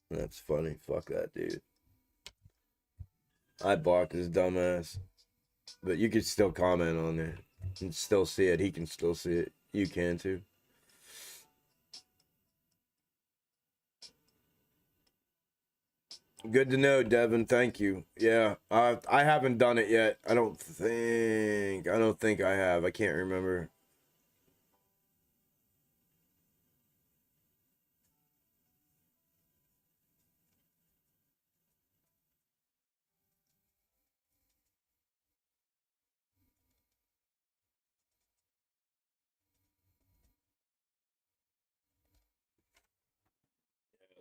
That's funny. Fuck that, dude. I blocked his dumbass. But you can still comment on it. You can still see it. He can still see it. You can too. Good to know, Devin. Thank you. Yeah, I haven't done it yet. I don't think I have. I can't remember.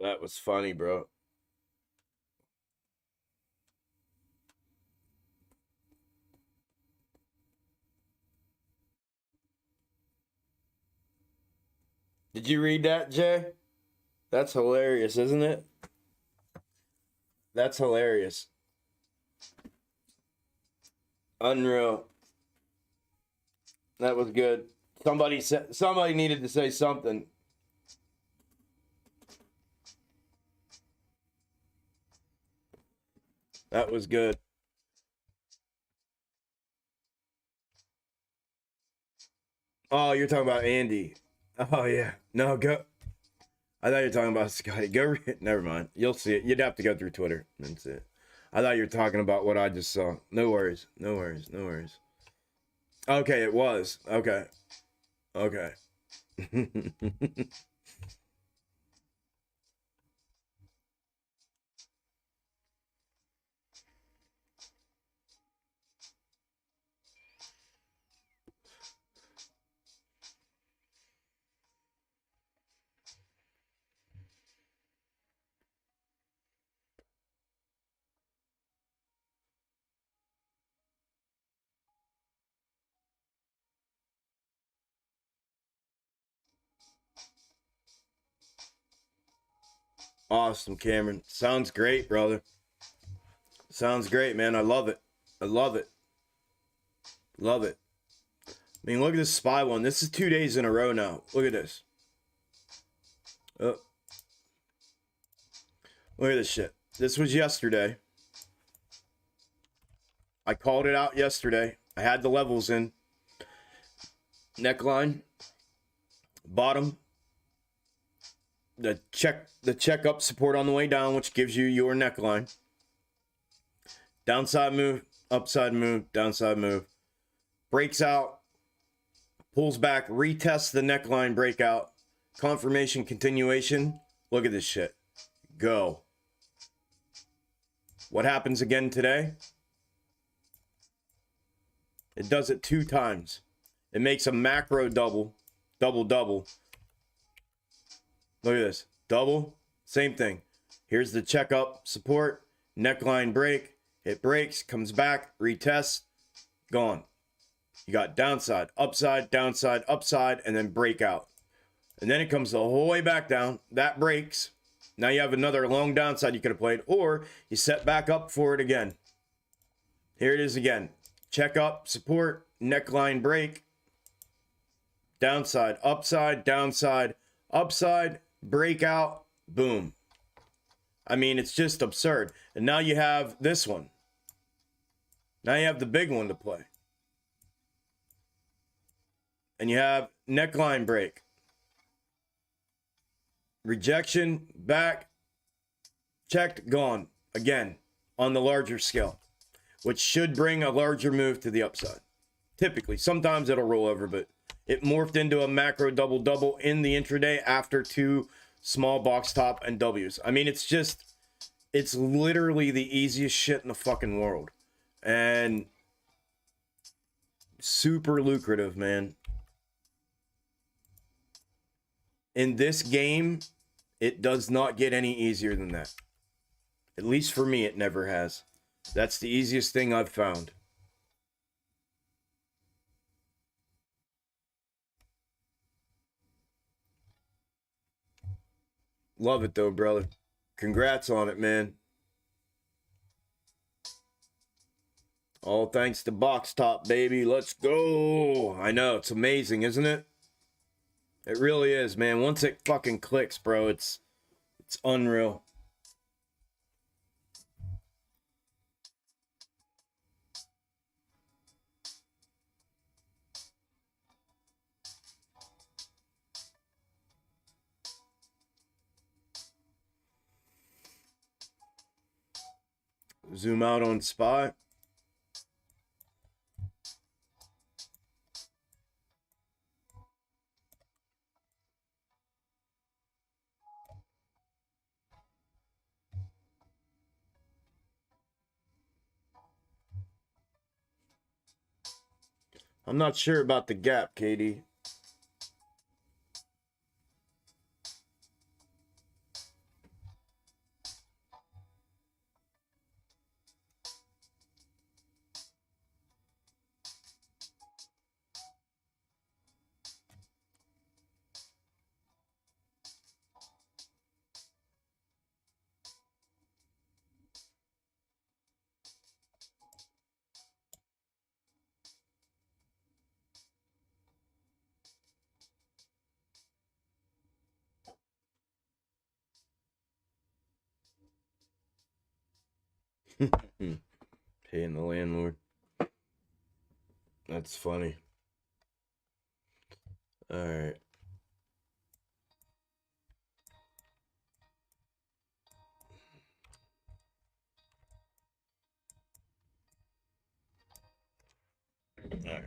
That was funny, bro. Did you read that, Jay? That's hilarious, isn't it? That's hilarious. Unreal. That was good. Somebody needed to say something. That was good. Oh, you're talking about Andy. Oh yeah. No, go. I thought you were talking about Scotty. Go. Never mind. You'll see it. You'd have to go through Twitter and see it. I thought you were talking about what I just saw. No worries. No worries. No worries. Okay, it was. Okay. Okay. Awesome, Cameron. Sounds great, brother. Sounds great, man. I love it. I love it. Love it. I mean, look at this spy one. This is 2 days in a row now. Look at this. Oh. Look at this shit. This was yesterday. I called it out yesterday. I had the levels in. Neckline. Bottom. The check up support on the way down, which gives you your neckline. Downside move, upside move, downside move. Breaks out, pulls back, retests the neckline breakout. Confirmation, continuation. Look at this shit. Go. What happens again today? It does it 2 times. It makes a macro double, double. Look at this. Double, same thing. Here's the checkup support, neckline break. It breaks, comes back, retests, gone. You got downside, upside, and then breakout. And then it comes the whole way back down. That breaks. Now you have another long downside you could have played, or you set back up for it again. Here it is again. Check up, support, neckline break, downside, upside, downside, upside, breakout, boom. I mean, it's just absurd. And now you have this one. Now you have the big one to play. And you have neckline break. Rejection, back, checked, gone. Again, on the larger scale, which should bring a larger move to the upside. Typically, sometimes it'll roll over, but it morphed into a macro double in the intraday after 2 small box top and W's. I mean, it's literally the easiest shit in the fucking world. And super lucrative, man. In this game, it does not get any easier than that. At least for me, it never has. That's the easiest thing I've found. Love it though, brother. Congrats on it, man. All thanks to Box Top, baby. Let's go. I know, it's amazing, isn't it? It really is, man. Once it fucking clicks, bro, it's unreal. Zoom out on SPY. I'm not sure about the gap, Katie. Paying the landlord. That's funny. All right. All right.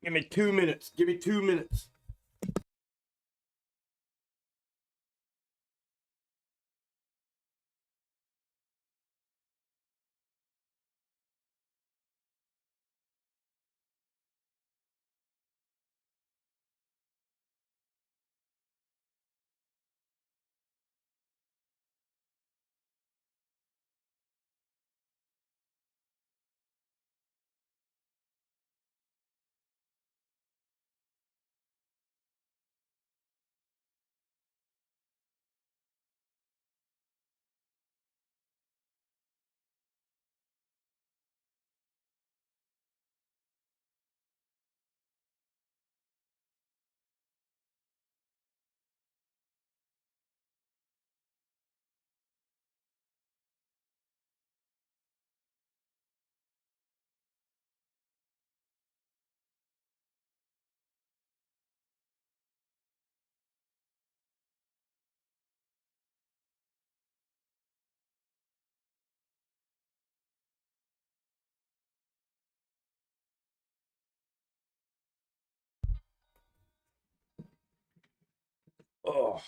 Give me 2 minutes. Give me 2 minutes. Oh.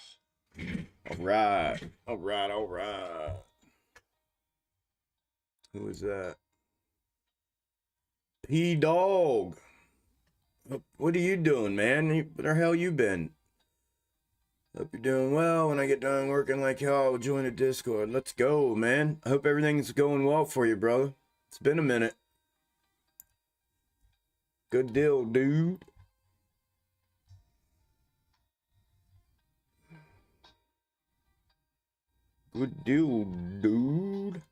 All right. All right. All right. Who is that? P Dog. What are you doing, man? Where the hell you been? Hope you're doing well. When I get done working like hell, I'll join the Discord. Let's go, man. I hope everything's going well for you, brother. It's been a minute. Good deal, dude. Good deal, dude.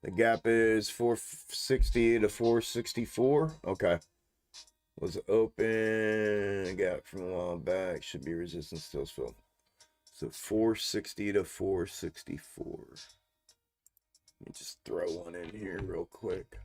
The gap is 460 to 464. Okay. Was open. Gap from a while back. Should be resistance still filled. So 460 to 464. Let me just throw one in here real quick.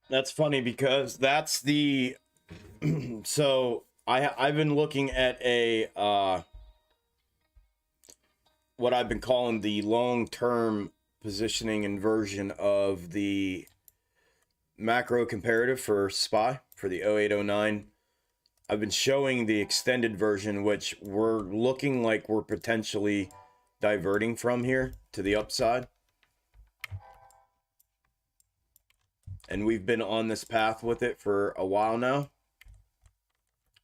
That's funny because that's the so I've been looking at a what I've been calling the long-term positioning inversion of the macro comparative for SPY for the 0809. I've been showing the extended version, which we're looking like we're potentially diverting from here to the upside. And we've been on this path with it for a while now.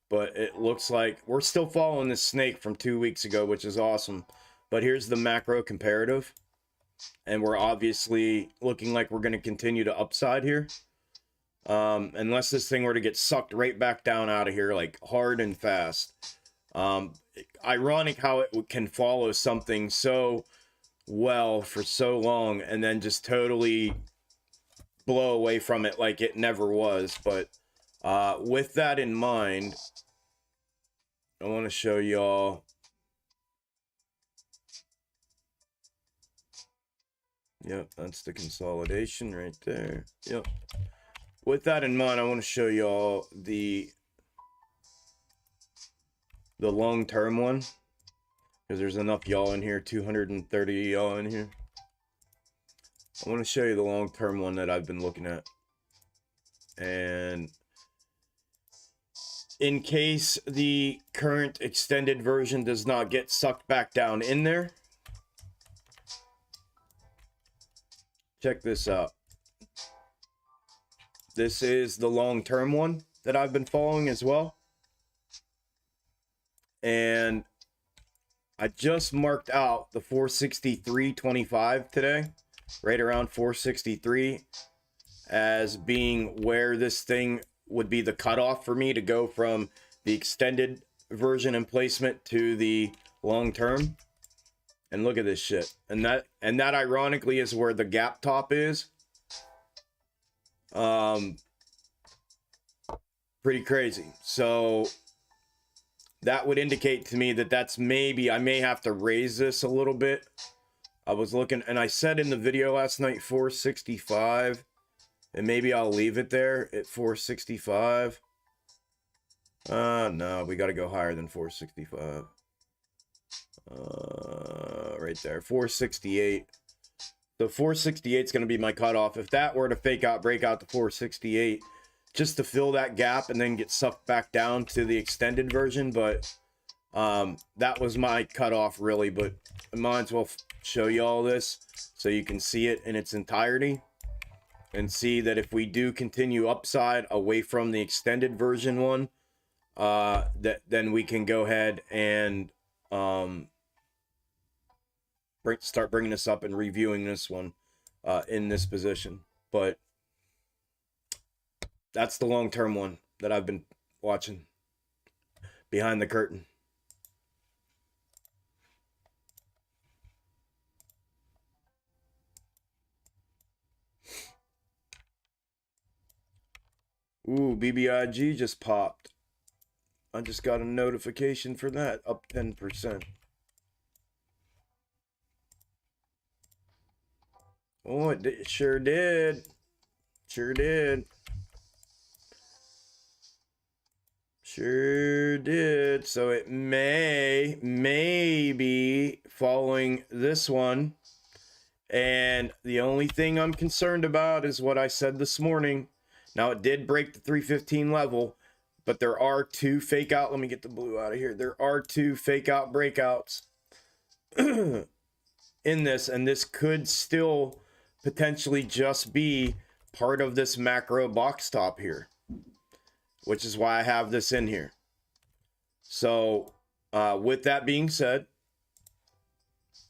But it looks like we're still following this snake from 2 weeks ago, which is awesome. But here's the macro comparative. And we're obviously looking like we're going to continue to upside here. Unless this thing were to get sucked right back down out of here, like hard and fast. Ironic how it can follow something so well for so long and then just totally blow away from it like it never was. But with that in mind, I want to show y'all. Yep, that's the consolidation right there. Yep. With that in mind, I want to show y'all the long-term one, because there's enough y'all in here, 230 y'all in here. I want to show you the long-term one that I've been looking at. And in case the current extended version does not get sucked back down in there, check this out. This is the long-term one that I've been following as well. and I just marked out the 463.25 today, right around 463, as being where this thing would be the cutoff for me to go from the extended version and placement to the long term. And look at this shit. And that ironically is where the gap top is. Pretty crazy. So that would indicate to me that that's maybe, I may have to raise this a little bit. I was looking, and I said in the video last night 465, and maybe I'll leave it there at 465. No, we got to go higher than 465. Right there, 468. So 468 is going to be my cutoff. If that were to fake out, break out to 468, just to fill that gap and then get sucked back down to the extended version. But that was my cutoff, really. But I might as well show you all this so you can see it in its entirety and see that if we do continue upside away from the extended version one, then we can go ahead and start bringing this up and reviewing this one in this position. But that's the long-term one that I've been watching behind the curtain. Ooh, BBIG just popped. I just got a notification for that, up 10%. Oh, it sure did. Sure did. Sure did. So it may be following this one. And the only thing I'm concerned about is what I said this morning. Now, it did break the 315 level, but there are two fake out. Let me get the blue out of here. There are two fake out breakouts in this, and this could still potentially just be part of this macro box top here, which is why I have this in here. So with that being said,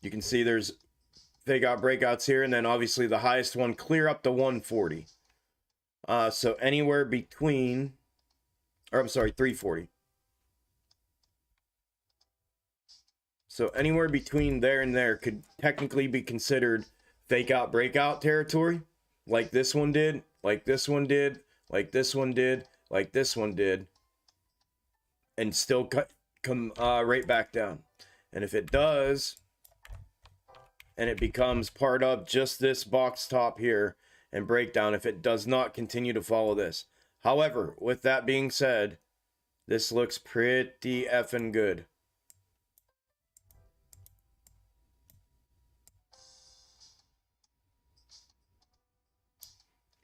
you can see there's fake out breakouts here, and then obviously the highest one clear up to 140. So anywhere between, or I'm sorry, 340. So anywhere between there and there could technically be considered fake out breakout territory, like this one did, like this one did, like this one did, like this one did, and still come right back down. And if it does, and it becomes part of just this box top here and breakdown, if it does not continue to follow this. However, with that being said, this looks pretty effing good.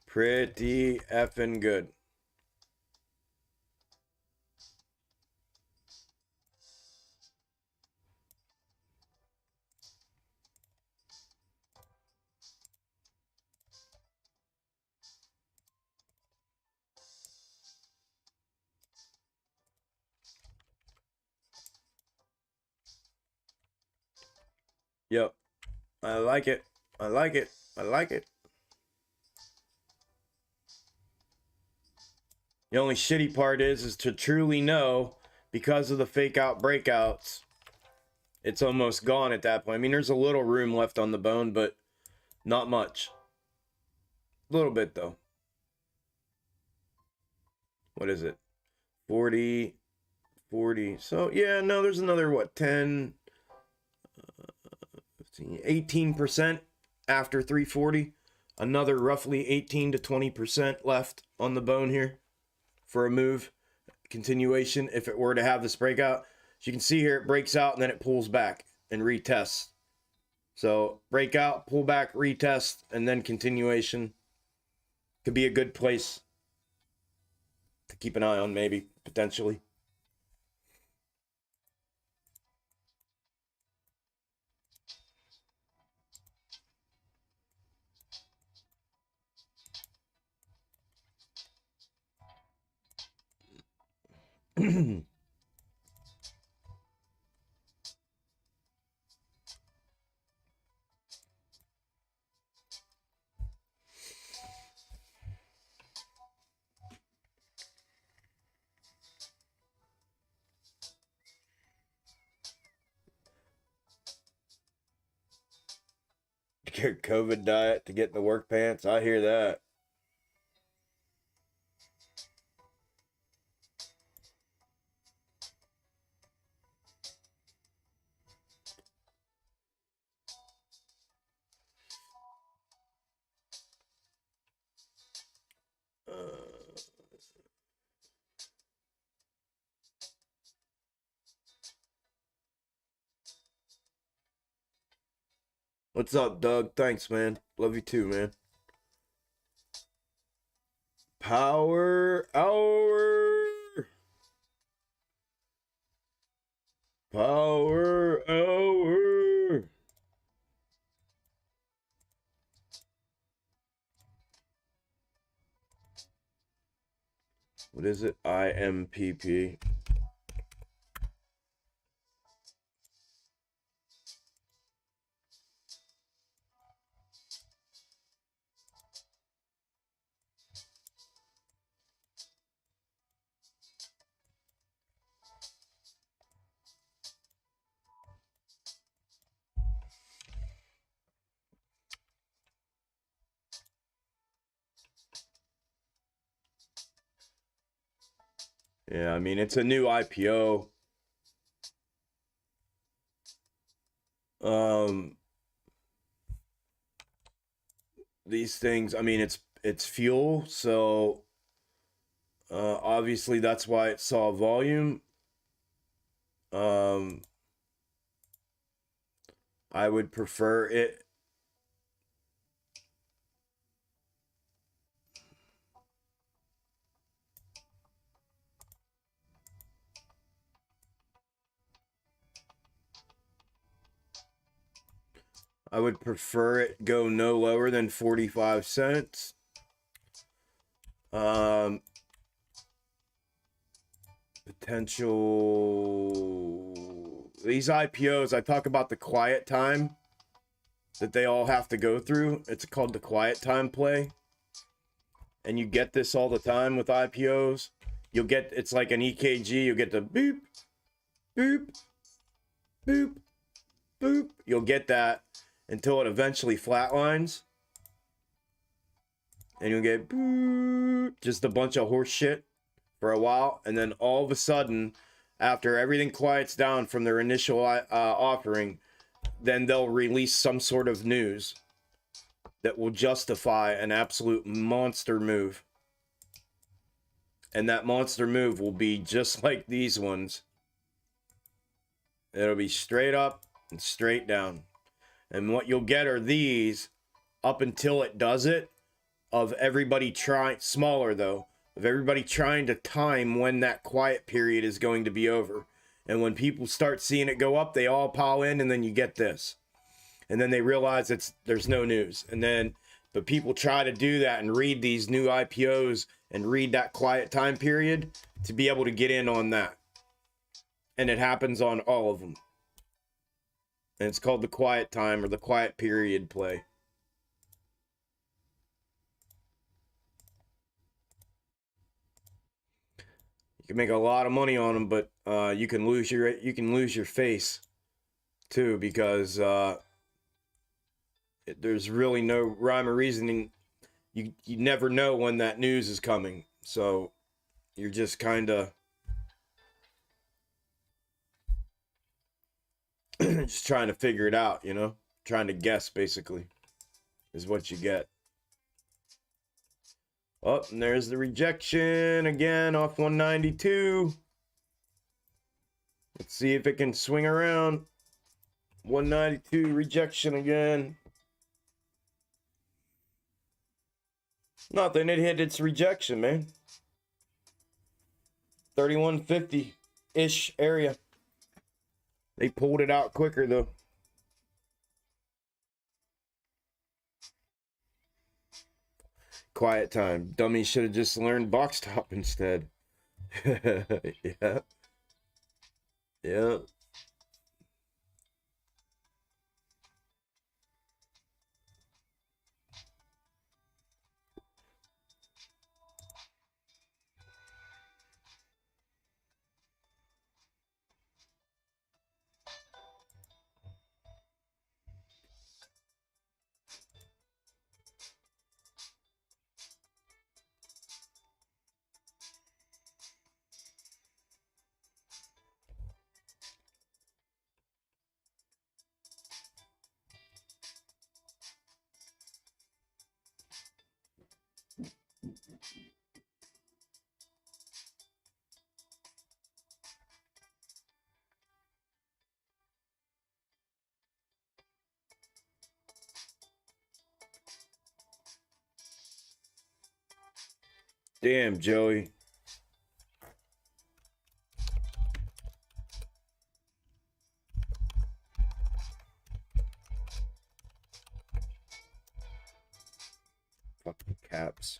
Pretty effing good. Yep. I like it. I like it. I like it. The only shitty part is to truly know, because of the fake out breakouts, it's almost gone at that point. I mean, there's a little room left on the bone, but not much. A little bit, though. What is it? 40, 40. So, yeah, no, there's another, what, 10, 15, 18% after 340. Another roughly 18 to 20% left on the bone here for a move continuation if it were to have this breakout. As you can see here, it breaks out and then it pulls back and retests. So breakout, pull back, retest, and then continuation could be a good place to keep an eye on, maybe, potentially. your COVID diet to get in the work pants. I hear that. What's up, Doug? Thanks, man. Love you too, man. Power hour. Power hour. What is it? IMPP. Yeah, I mean, it's a new IPO. These things, I mean, it's fuel, so obviously that's why it saw volume. I would prefer it. I would prefer it go no lower than 45 cents. Potential. These IPOs, I talk about the quiet time that they all have to go through. It's called the quiet time play. And you get this all the time with IPOs. You'll get, it's like an EKG. You'll get the boop, boop, boop, boop. You'll get that until it eventually flatlines. And you'll get boop, just a bunch of horse shit for a while. And then all of a sudden, after everything quiets down from their initial offering, then they'll release some sort of news that will justify an absolute monster move. And that monster move will be just like these ones. It'll be straight up and straight down. And what you'll get are these up until it does it, of everybody trying, smaller though, of everybody trying to time when that quiet period is going to be over. And when people start seeing it go up, they all pile in, and then you get this. And then they realize there's no news. And then, but people try to do that and read these new IPOs and read that quiet time period to be able to get in on that. And it happens on all of them. And it's called the quiet time or the quiet period play. You can make a lot of money on them, but you can lose your face too, because there's really no rhyme or reasoning. You never know when that news is coming, so you're just kind of just trying to figure it out, you know, trying to guess basically is what you get. Oh, and there's the rejection again off 192. Let's see if it can swing around. 192 rejection again. Nothing, it hit its rejection, man. 3150-ish area. They pulled it out quicker though. Quiet time. Dummy should have just learned box top instead. Yeah. Yeah. Damn, Joey. Fucking caps.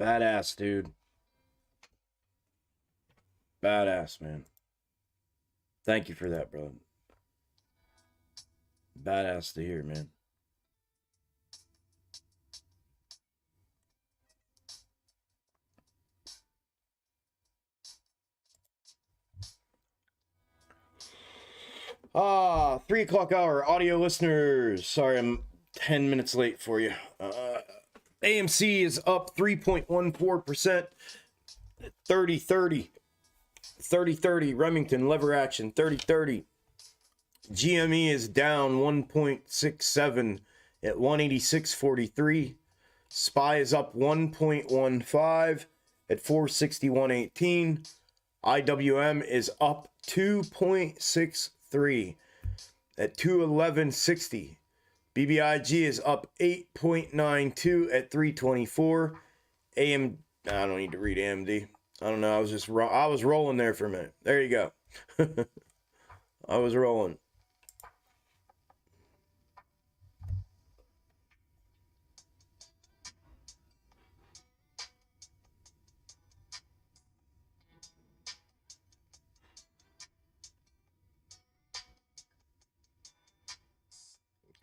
Badass, dude. Badass, man. Thank you for that, bro. Badass to hear, man. Ah, 3 o'clock hour, audio listeners. Sorry, I'm 10 minutes late for you. AMC is up 3.14%. 30-30. 30-30. Remington, lever action, 30-30. GME is down 1.67 at 186.43. SPY is up 1.15 at 461.18. IWM is up 2.63 at 211.60. BBIG is up 8.92 at 324. I don't need to read AMD. I don't know. I was rolling there for a minute. There you go. I was rolling.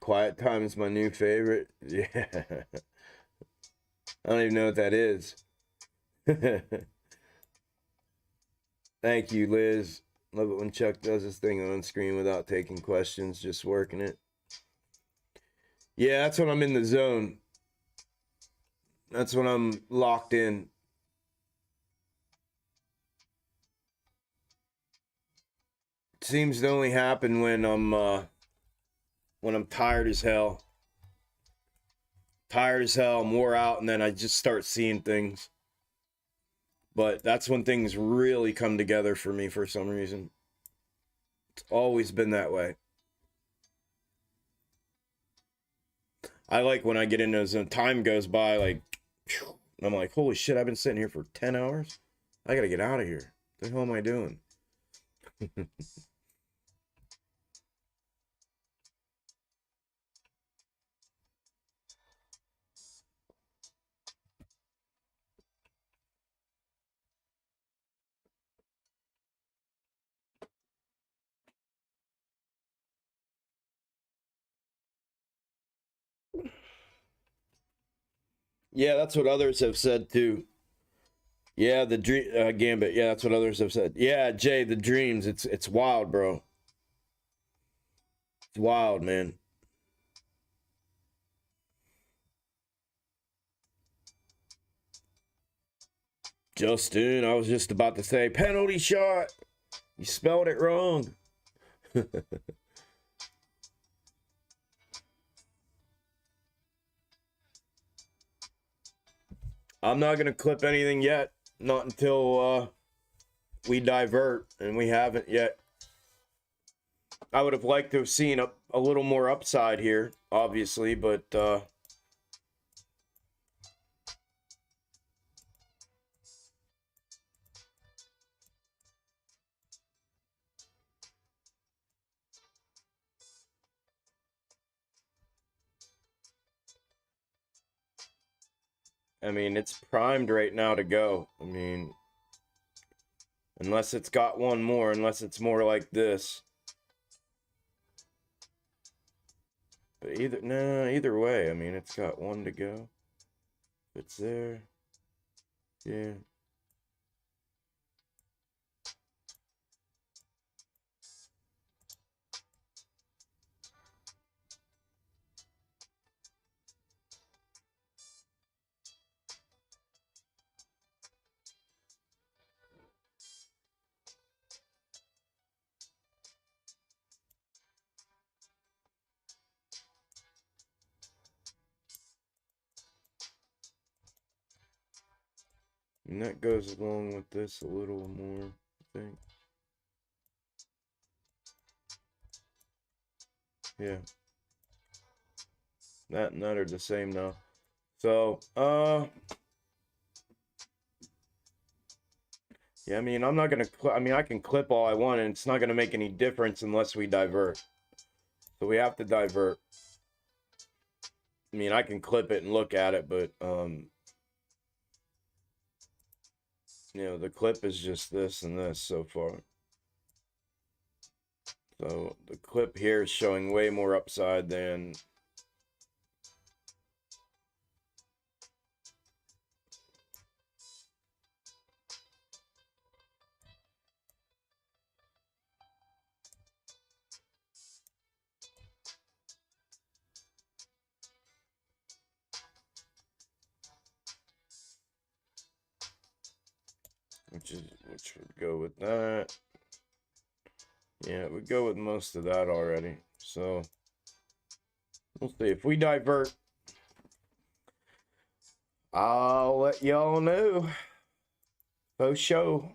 Quiet Time is my new favorite. Yeah. I don't even know what that is. Thank you, Liz. Love it when Chuck does his thing on screen without taking questions, just working it. Yeah, that's when I'm in the zone. That's when I'm locked in. It seems to only happen when I'm tired as hell. I'm wore out, and then I just start seeing things. But that's when things really come together for me for some reason. It's always been that way. I like when I get into this and time goes by, like, I'm like, holy shit, I've been sitting here for 10 hours? I gotta get out of here. What the hell am I doing? Yeah, that's what others have said too. Yeah, the dream Gambit. Yeah, that's what others have said. Yeah, Jay, the dreams. It's wild, bro. It's wild, man. Justin, I was just about to say penalty shot. You spelled it wrong. I'm not gonna clip anything yet. Not until we divert, and we haven't yet. I would have liked to have seen a little more upside here, obviously, but I mean, it's primed right now to go. I mean, unless it's got one more, unless it's more like this. But either way, I mean, it's got one to go. It's there. Yeah. And that goes along with this a little more, I think. Yeah. That and that are the same now. So, yeah, I mean, I'm not gonna, I mean, I can clip all I want, and it's not gonna make any difference unless we divert. So we have to divert. I mean, I can clip it and look at it, but, you know, the clip is just this and this so far. So the clip here is showing way more upside than which would go with that. Yeah, it would go with most of that already. So we'll see. If we divert, I'll let y'all know. For sure.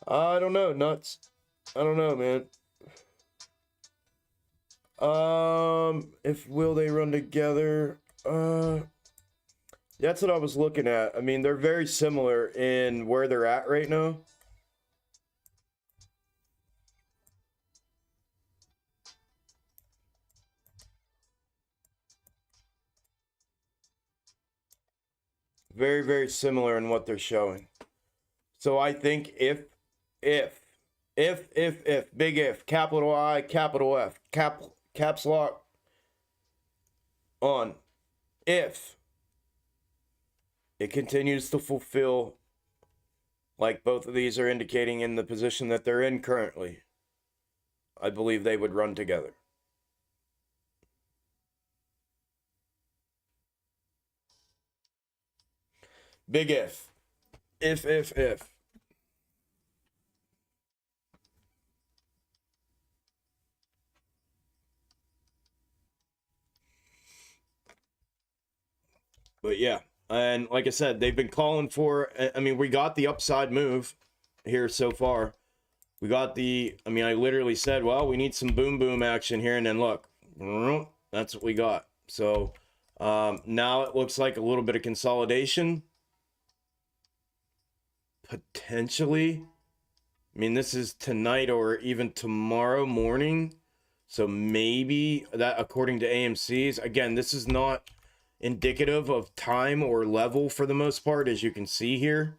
I don't know, nuts. I don't know, man. If will they run together? That's what I was looking at. I mean, they're very similar in where they're at right now. Very, very similar in what they're showing. So I think if, big if, capital I, capital F, caps lock on, if it continues to fulfill like both of these are indicating in the position that they're in currently, I believe they would run together. Big if. If. But yeah, and like I said, they've been calling for, I mean, we got the upside move here so far. We got the, I mean, I literally said, well, we need some boom boom action here, and then look, that's what we got. So now it looks like a little bit of consolidation. Potentially. I mean, this is tonight or even tomorrow morning. So maybe that, according to AMC's, again, this is not indicative of time or level for the most part, as you can see here.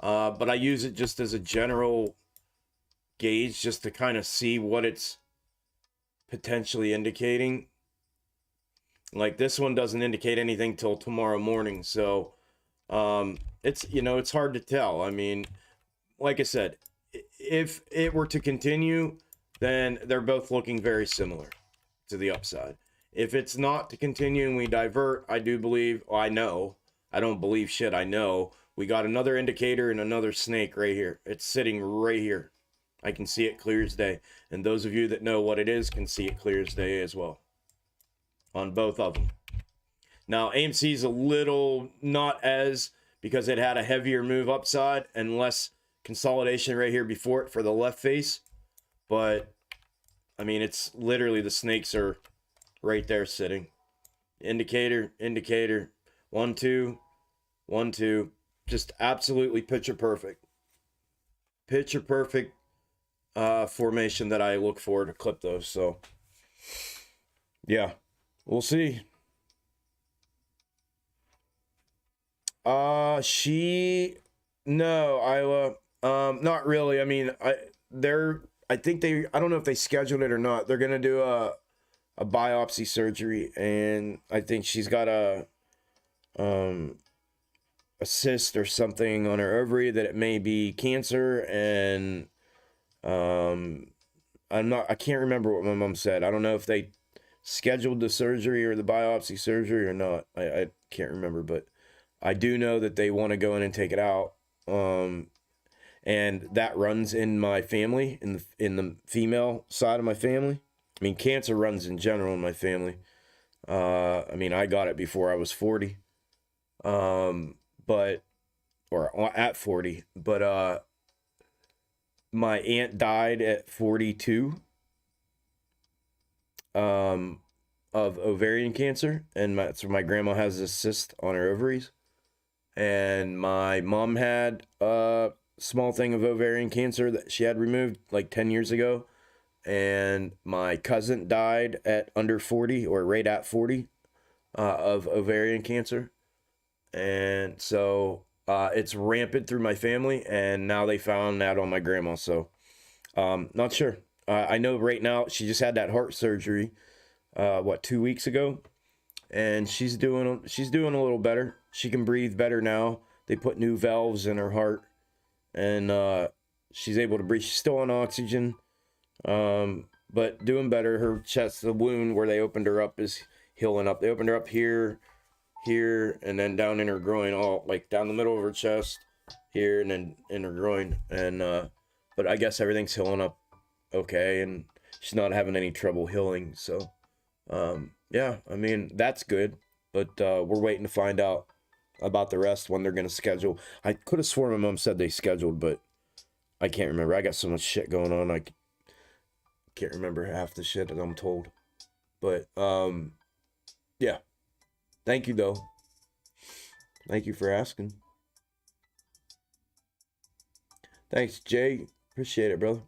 But I use it just as a general gauge, just to kind of see what it's potentially indicating. Like this one doesn't indicate anything till tomorrow morning. So it's, you know, it's hard to tell. I mean, like I said, if it were to continue, then they're both looking very similar to the upside. If it's not to continue and we divert, I do believe, well, I know, I don't believe shit, I know, we got another indicator and another snake right here. It's sitting right here. I can see it clear as day. And those of you that know what it is can see it clear as day as well. On both of them. Now, AMC's a little not as, because it had a heavier move upside and less consolidation right here before it for the left face. But, I mean, it's literally the snakes are right there sitting. Indicator, indicator, 1, 2, 1, 2. Just absolutely picture perfect. Picture perfect formation that I look for to clip those. So, yeah, we'll see. No, Isla, not really. I mean, I think they, I don't know if they scheduled it or not. They're gonna do a biopsy surgery, and I think she's got a cyst or something on her ovary that it may be cancer, and I can't remember what my mom said. I don't know if they scheduled the surgery or the biopsy surgery or not. I can't remember, but I do know that they want to go in and take it out. And that runs in my family, in the female side of my family. I mean, cancer runs in general in my family. I mean, I got it before I was 40. But, or at 40, but, my aunt died at 42, of ovarian cancer. And so my grandma has this cyst on her ovaries. And my mom had a small thing of ovarian cancer that she had removed like 10 years ago. And my cousin died at under 40 or right at 40 of ovarian cancer. And so it's rampant through my family. And now they found that on my grandma. So not sure. I know right now she just had that heart surgery, 2 weeks ago. And she's doing a little better. She can breathe better now. They put new valves in her heart, and she's able to breathe. She's still on oxygen, but doing better. Her chest, the wound where they opened her up, is healing up. They opened her up here, and then down in her groin, all like down the middle of her chest, here, and then in her groin. And but I guess everything's healing up okay, and she's not having any trouble healing. So. Yeah, I mean, that's good, but we're waiting to find out about the rest when they're going to schedule. I could have sworn my mom said they scheduled, but I can't remember. I got so much shit going on, I can't remember half the shit that I'm told. But, yeah. Thank you, though. Thank you for asking. Thanks, Jay. Appreciate it, brother.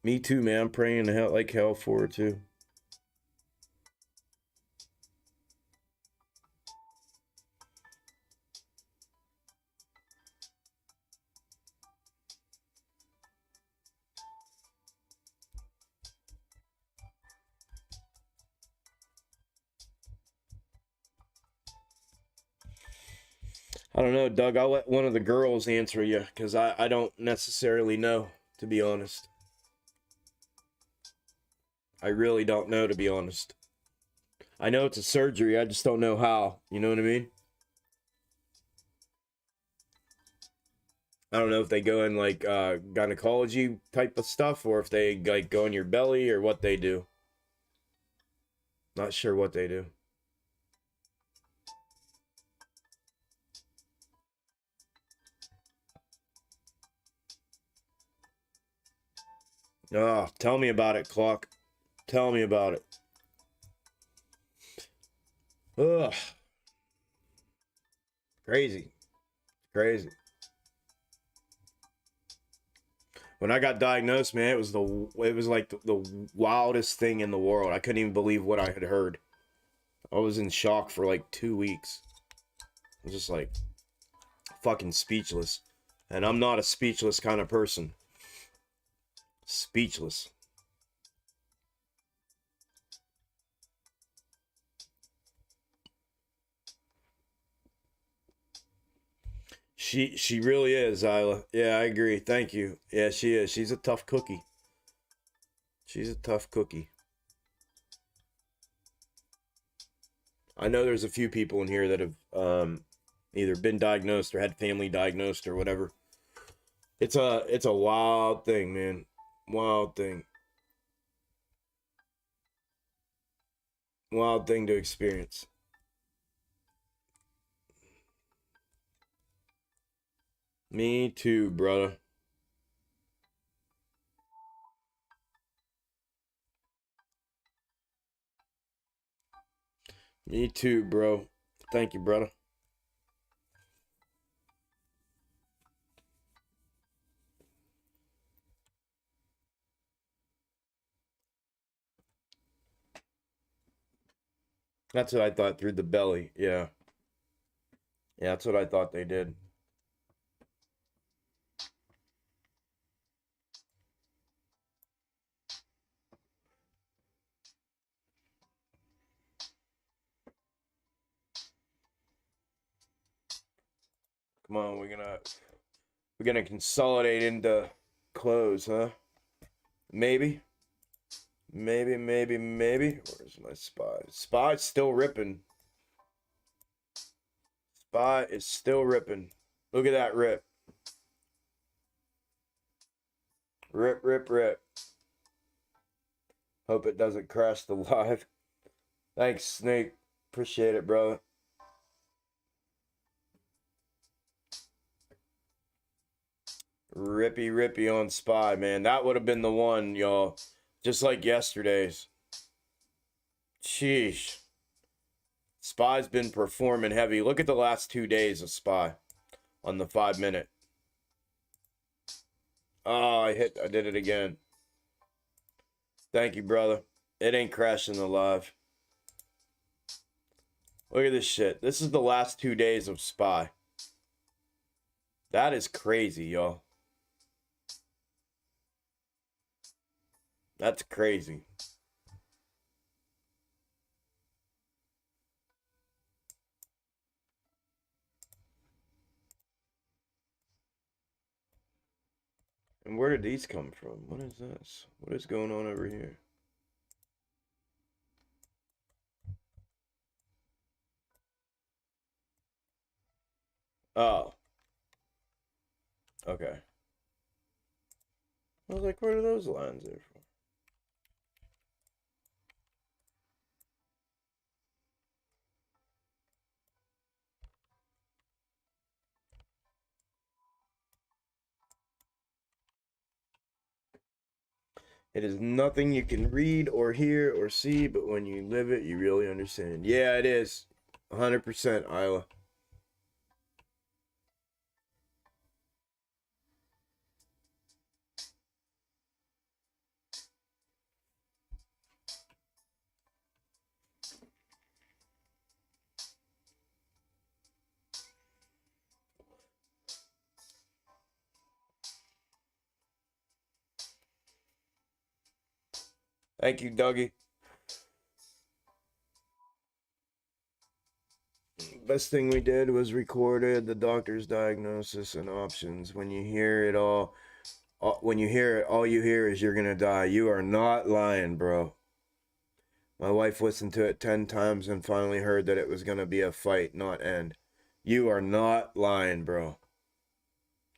Me too, man. I'm praying like hell for it, too. I don't know, Doug. I'll let one of the girls answer you, because I don't necessarily know, to be honest. I really don't know, to be honest. I know it's a surgery. I just don't know how. You know what I mean? I don't know if they go in like gynecology type of stuff, or if they like go in your belly, or what they do. Not sure what they do. Oh, tell me about it, Clock. Tell me about it. Ugh. Crazy. Crazy. When I got diagnosed, man, it was like the wildest thing in the world. I couldn't even believe what I had heard. I was in shock for like 2 weeks. I was just like fucking speechless. And I'm not a speechless kind of person. Speechless. She really is, Isla. Yeah, I agree. Thank you. Yeah, she is. She's a tough cookie. She's a tough cookie. I know there's a few people in here that have either been diagnosed or had family diagnosed or whatever. It's a wild thing, man. Wild thing. Wild thing to experience. Me too, brother. Me too, bro. Thank you, brother. That's what I thought, through the belly. Yeah. Yeah, that's what I thought they did. Come on, we're gonna consolidate into close, huh? Maybe. Maybe. Where's my spy? Spy's still ripping. Spy is still ripping. Look at that rip. Rip. Hope it doesn't crash the live. Thanks, Snake. Appreciate it, brother. Rippy on Spy, man. That would have been the one, y'all. Just like yesterday's. Sheesh. Spy's been performing heavy. Look at the last 2 days of Spy on the 5-minute. Oh, I did it again. Thank you, brother. It ain't crashing the live. Look at this shit. This is the last 2 days of Spy. That is crazy, y'all. That's crazy. And where did these come from? What is this? What is going on over here? Oh. Okay. I was like, where are those lines there from? It is nothing you can read or hear or see, but when you live it, you really understand. Yeah, it is. 100%, Isla. Thank you, Dougie. Best thing we did was recorded the doctor's diagnosis and options. When you hear it, all you hear is you're gonna die. You are not lying, bro. My wife listened to it 10 times and finally heard that it was gonna be a fight, not end. You are not lying, bro.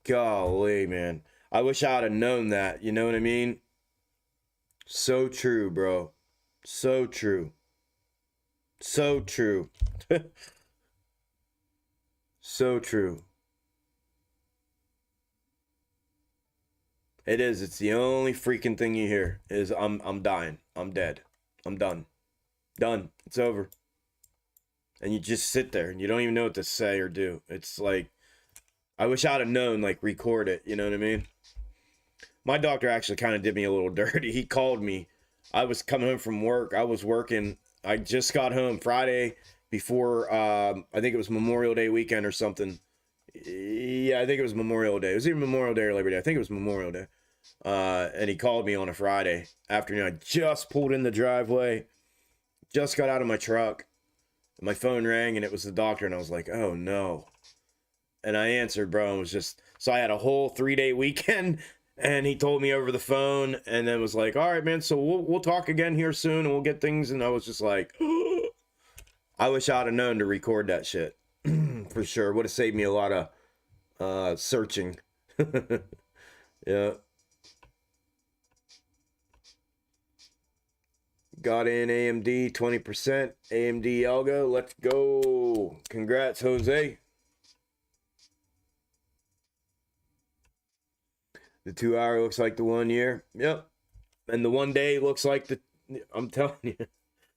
Golly, man. I wish I'd have known that. You know what I mean? So true, bro. So true. So true. So true. It is. It's the only freaking thing you hear is I'm dying. I'm dead. I'm done. Done. It's over. And you just sit there and you don't even know what to say or do. It's like, I wish I'd have known, like, record it. You know what I mean? My doctor actually kind of did me a little dirty. He called me. I was coming home from work. I was working. I just got home Friday before, I think it was Memorial Day weekend or something. Yeah, I think it was Memorial Day. It was either Memorial Day or Labor Day. I think it was Memorial Day. And he called me on a Friday afternoon. I just pulled in the driveway, just got out of my truck. My phone rang and it was the doctor, and I was like, oh no. And I answered, bro, and it was just, so I had a whole 3-day weekend, and he told me over the phone, and then was like, all right, man, so we'll talk again here soon, and we'll get things. And I was just like, I wish I'd have known to record that shit. For sure. Would have saved me a lot of searching. Yeah. Got in AMD 20%. AMD Algo. Let's go. Congrats, Jose. The 2 hour looks like the 1 year. Yep. And the 1 day looks like the, I'm telling you,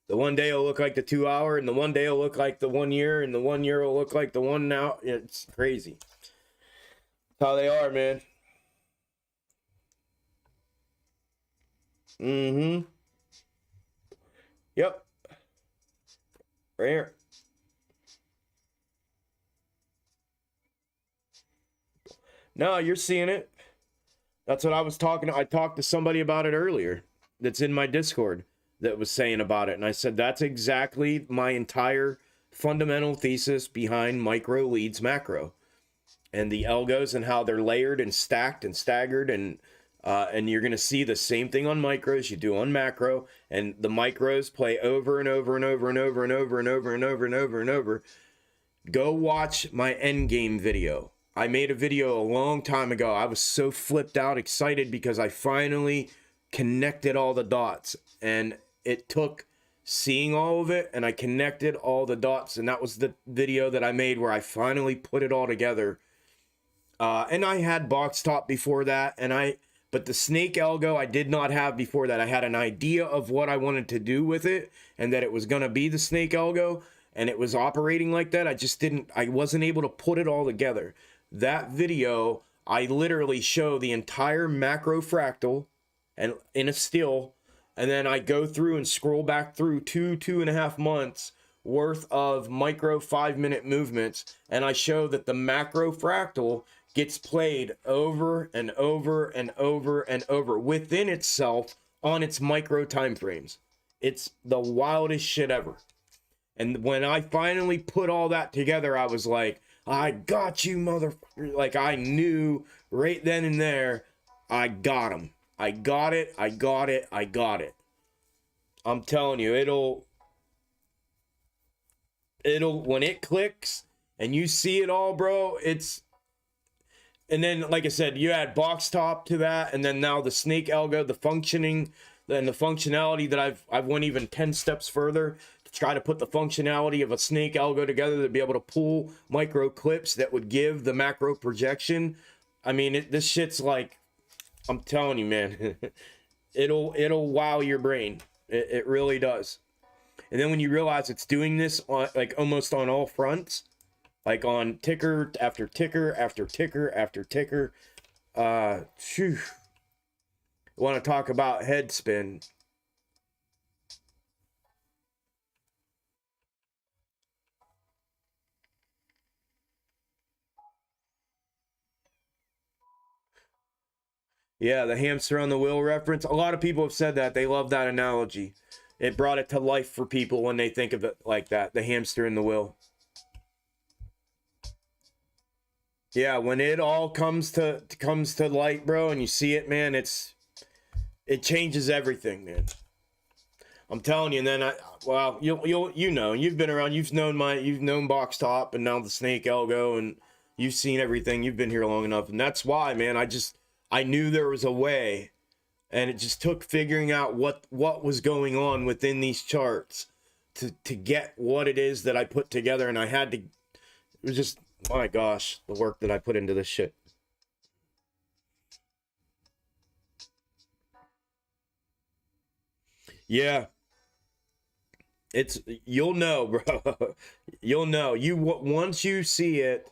the 1 day will look like the 2 hour, and the 1 day will look like the 1 year, and the 1 year will look like the 1 now. It's crazy. That's how they are, man. Mm-hmm. Yep. Right here. No, you're seeing it. That's what I was talking. I talked to somebody about it earlier that's in my Discord that was saying about it. And I said, that's exactly my entire fundamental thesis behind micro leads macro and the algos and how they're layered and stacked and staggered. And you're going to see the same thing on micros you do on macro, and the micros play over and over and over and over and over and over and over and over and over. Go watch my endgame video. I made a video a long time ago. I was so flipped out, excited, because I finally connected all the dots, and it took seeing all of it, and I connected all the dots, and that was the video that I made where I finally put it all together. And I had box top before that, but the snake algo I did not have before that. I had an idea of what I wanted to do with it, and that it was going to be the snake algo, and it was operating like that. I wasn't able to put it all together. That video, I literally show the entire macro fractal and in a still, and then I go through and scroll back through 2.5 months worth of micro 5-minute movements, and I show that the macro fractal gets played over and over and over and over within itself on its micro time frames. It's the wildest shit ever. And when I finally put all that together, I was like, I got you, motherfucker. Like, I knew right then and there, I got him. I got it. I got it. I got it. I'm telling you, it'll, when it clicks and you see it all, bro, and then, like I said, you add box top to that, and then now the snake algo, the functioning, and the functionality that I've went even 10 steps further to try to put the functionality of a snake algo together to be able to pull micro clips that would give the macro projection. I mean, this shit's like, I'm telling you, man, it'll wow your brain. It really does. And then when you realize it's doing this on, like, almost on all fronts, like on ticker after ticker after ticker after ticker. Phew. Want to talk about head spin? Yeah, the hamster on the wheel reference. A lot of people have said that. They love that analogy. It brought it to life for people when they think of it like that. The hamster in the wheel. Yeah, when it all comes to light, bro, and you see it, man, it changes everything, man. I'm telling you. And then you've been around, you've known box top and now the snake algo, and You've seen everything. You've been here long enough. And that's why, man, I knew there was a way. And it just took figuring out what was going on within these charts to get what it is that I put together. And I had to, it was just, my gosh, the work that I put into this shit. Yeah. It's, you'll know, bro. You'll know. Once you see it,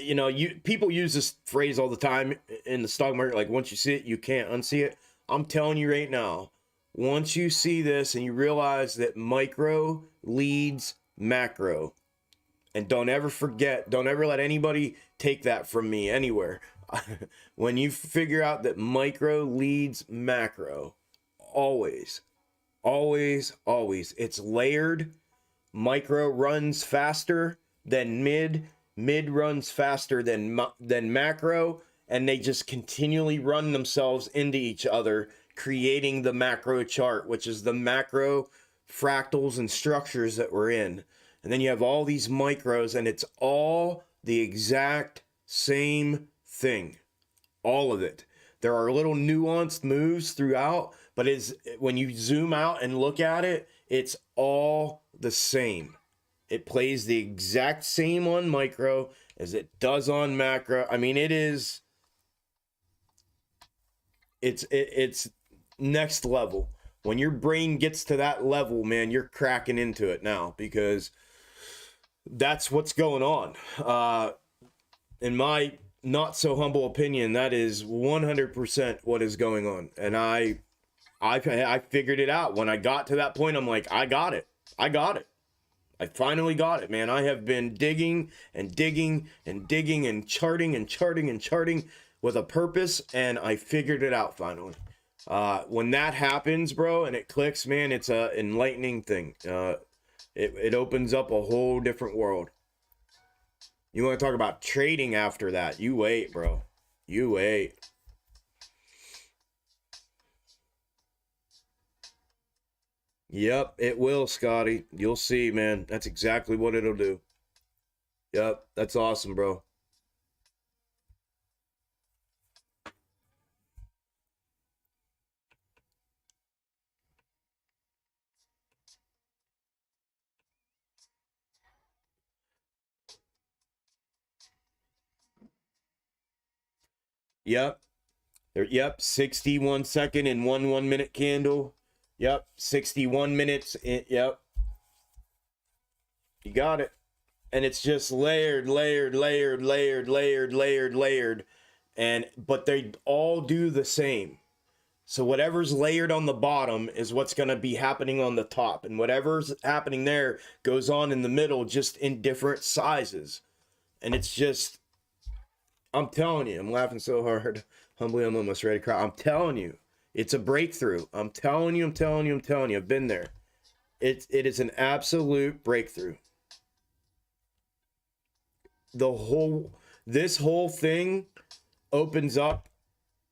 you know, people use this phrase all the time in the stock market, like once you see it, you can't unsee it. I'm telling you right now, once you see this and you realize that micro leads macro, and don't ever forget, don't ever let anybody take that from me anywhere. When you figure out that micro leads macro, always, it's layered. Micro runs faster than mid runs faster than macro, and they just continually run themselves into each other, creating the macro chart, which is the macro fractals and structures that we're in. And then you have all these micros, and it's all the exact same thing, all of it. There are little nuanced moves throughout, but when you zoom out and look at it, it's all the same. It plays the exact same on micro as it does on macro. I mean, it's next level. When your brain gets to that level, man, you're cracking into it now, because that's what's going on. In my not so humble opinion, that is 100% what is going on. And I figured it out. When I got to that point, I'm like, I got it. I finally got it, man. I have been digging and digging and digging and charting and charting and charting with a purpose, and I figured it out finally. When that happens, bro, and it clicks, man, it's a enlightening thing. It opens up a whole different world. You want to talk about trading after that? You wait, bro. You wait. Yep, it will, Scotty. You'll see, man. That's exactly what it'll do. Yep, that's awesome, bro. Yep. Yep, 61 second and 1 minute candle. Yep, 61 minutes. Yep. You got it. And it's just layered. But they all do the same. So whatever's layered on the bottom is what's going to be happening on the top. And whatever's happening there goes on in the middle, just in different sizes. And it's just, I'm telling you, I'm laughing so hard. Humbly, I'm almost ready to cry. I'm telling you, it's a breakthrough. I'm telling you. I've been there. It is an absolute breakthrough. This whole thing opens up.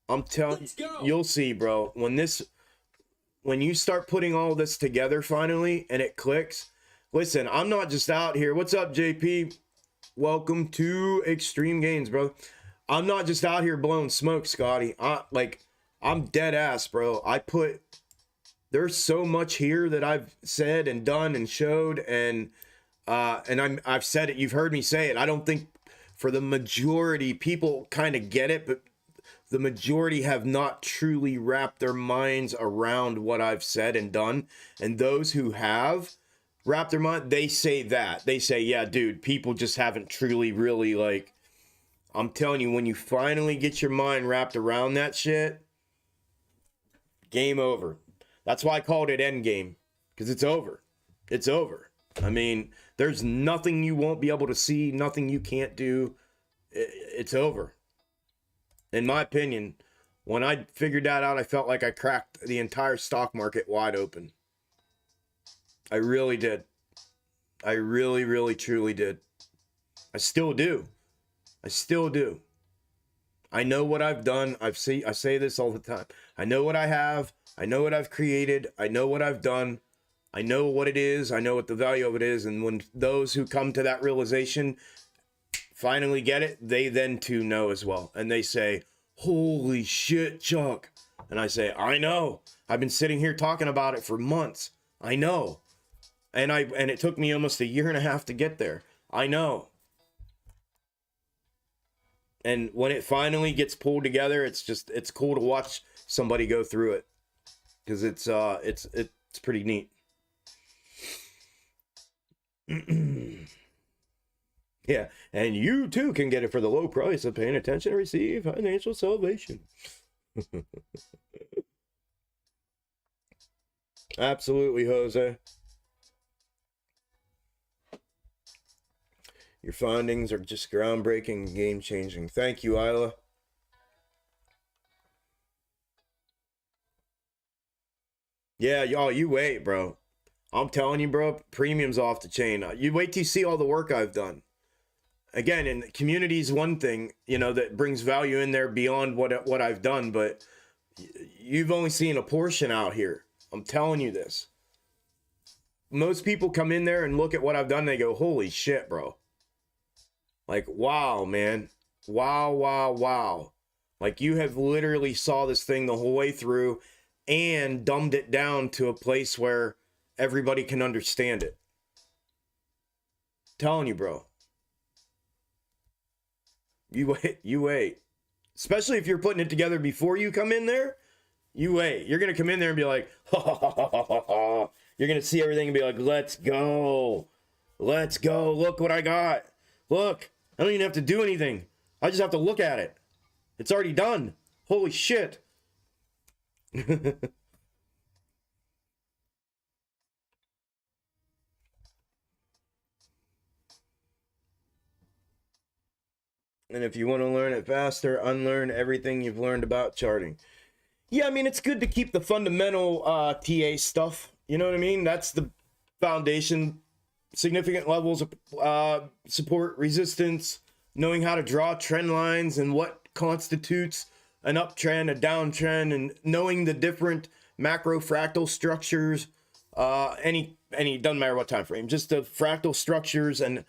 I'm telling you, you'll see, bro. When you start putting all this together finally, and it clicks. Listen, I'm not just out here. What's up, JP? Welcome to Extreme Gains, bro. I'm not just out here blowing smoke, Scotty. I'm dead ass, bro. There's so much here that I've said and done and showed, and I've said it. You've heard me say it. I don't think for the majority, people kind of get it, but the majority have not truly wrapped their minds around what I've said and done. And those who have wrapped their mind, they say that. They say, yeah, dude, people just haven't truly really, like, I'm telling you, when you finally get your mind wrapped around that shit, game over. That's why I called it Endgame, because it's over. It's over. I mean, there's nothing you won't be able to see, nothing you can't do. It's over. In my opinion, when I figured that out, I felt like I cracked the entire stock market wide open. I really did. I really, really, truly did. I still do. I know what I've done. I say this all the time. I know what I have. I know what I've created. I know what I've done. I know what it is. I know what the value of it is. And when those who come to that realization finally get it, they then too know as well. And they say, holy shit, Chuck. And I say, I know. I've been sitting here talking about it for months. I know. And it took me almost 1.5 years to get there. I know. And when it finally gets pulled together, it's cool to watch somebody go through it. Because it's pretty neat. Yeah, and you too can get it for the low price of paying attention and receive financial salvation. Absolutely, Jose. Your findings are just groundbreaking and game-changing. Thank you, Isla. Yeah, y'all, you wait, bro. I'm telling you, bro, premium's off the chain. You wait till you see all the work I've done. Again, and community is one thing, you know, that brings value in there beyond what I've done, but you've only seen a portion out here. I'm telling you this. Most people come in there and look at what I've done, they go, holy shit, bro. Like, wow, man. Wow, wow, wow. Like, you have literally saw this thing the whole way through and dumbed it down to a place where everybody can understand it. Telling you, bro. You wait. Especially if you're putting it together before you come in there, you wait. You're going to come in there and be like, ha, ha, ha, ha, ha, ha. You're going to see everything and be like, let's go. Let's go. Look what I got. Look. I don't even have to do anything. I just have to look at it. It's already done. Holy shit. And if you want to learn it faster, unlearn everything you've learned about charting. Yeah, I mean, it's good to keep the fundamental TA stuff. You know what I mean? That's the foundation. Significant levels of support, resistance, knowing how to draw trend lines and what constitutes an uptrend, a downtrend, and knowing the different macro fractal structures, any doesn't matter what time frame, just the fractal structures and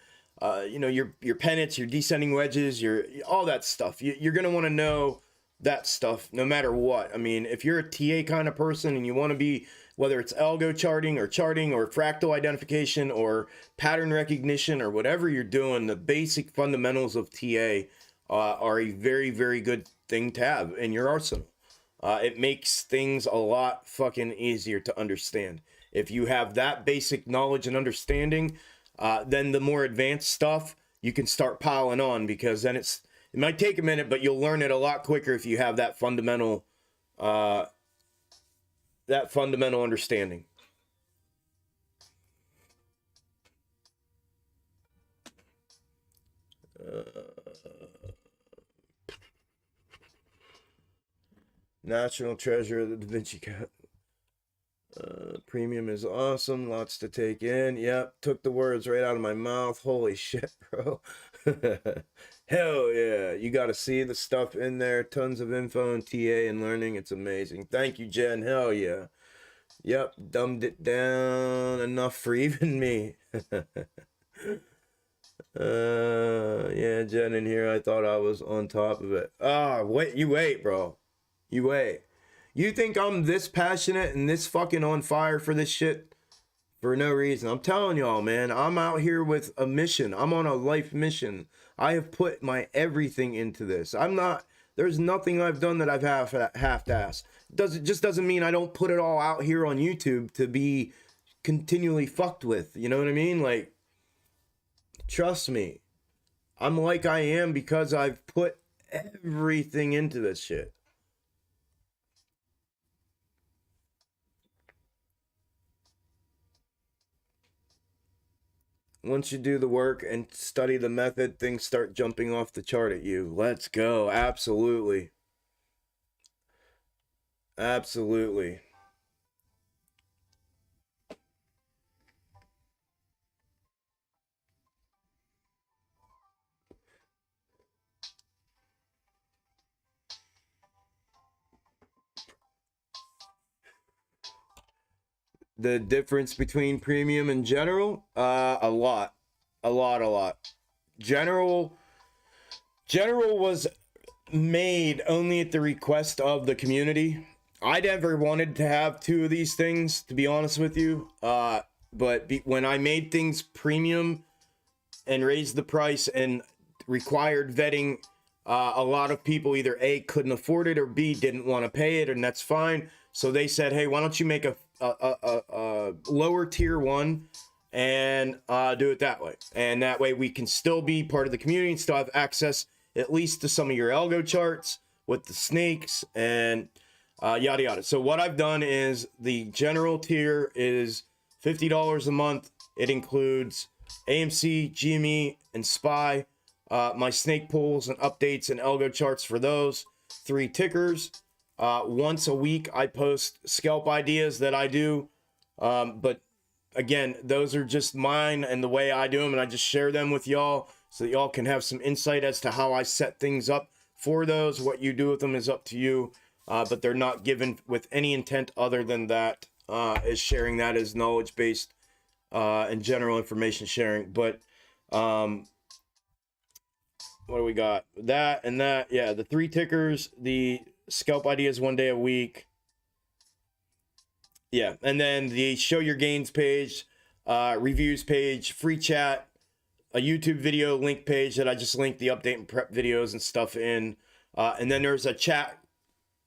you know, your pennants, your descending wedges, your all that stuff. You're gonna want to know that stuff no matter what. I mean, if you're a TA kind of person and you want to be, whether it's algo charting or fractal identification or pattern recognition or whatever you're doing, the basic fundamentals of TA are a very, very good thing to have in your arsenal. It makes things a lot fucking easier to understand. If you have that basic knowledge and understanding, then the more advanced stuff you can start piling on, because then it might take a minute, but you'll learn it a lot quicker if you have that fundamental understanding. National treasure of the Da Vinci Cat. Premium is awesome. Lots to take in. Yep, took the words right out of my mouth. Holy shit, bro. Hell yeah. You got to see the stuff in there. Tons of info and TA and learning. It's amazing. Thank you, Jen. Hell yeah. Yep, dumbed it down enough for even me. Yeah, Jen in here. I thought I was on top of it. Wait, bro. You wait. You think I'm this passionate and this fucking on fire for this shit for no reason? I'm telling y'all, man, I'm out here with a mission. I'm on a life mission. I have put my everything into this. There's nothing I've done that I've half-assed. It just doesn't mean I don't put it all out here on YouTube to be continually fucked with. You know what I mean? Like, trust me. I'm like I am because I've put everything into this shit. Once you do the work and study the method, things start jumping off the chart at you. Let's go. Absolutely. Absolutely. The difference between premium and general? A lot. General, General was made only at the request of the community. I never wanted to have two of these things, to be honest with you. When I made things premium and raised the price and required vetting, a lot of people either A, couldn't afford it, or B, didn't want to pay it, and that's fine. So they said, hey, why don't you make a lower tier one and do it that way. And that way we can still be part of the community and still have access at least to some of your algo charts with the snakes and yada yada. So what I've done is the general tier is $50 a month. It includes AMC, GME, and SPY, my snake pools and updates and algo charts for those 3 tickers. Once a week I post scalp ideas that I do, but again, those are just mine and the way I do them, and I just share them with y'all so that y'all can have some insight as to how I set things up for those. What you do with them is up to you, but they're not given with any intent other than that, is sharing that as knowledge-based and general information sharing. But what do we got? That and that, yeah, the 3 tickers, the scalp ideas 1 day a week. Yeah, and then the show your gains page, reviews page, free chat, a YouTube video link page that I just linked the update and prep videos and stuff in. And then there's a chat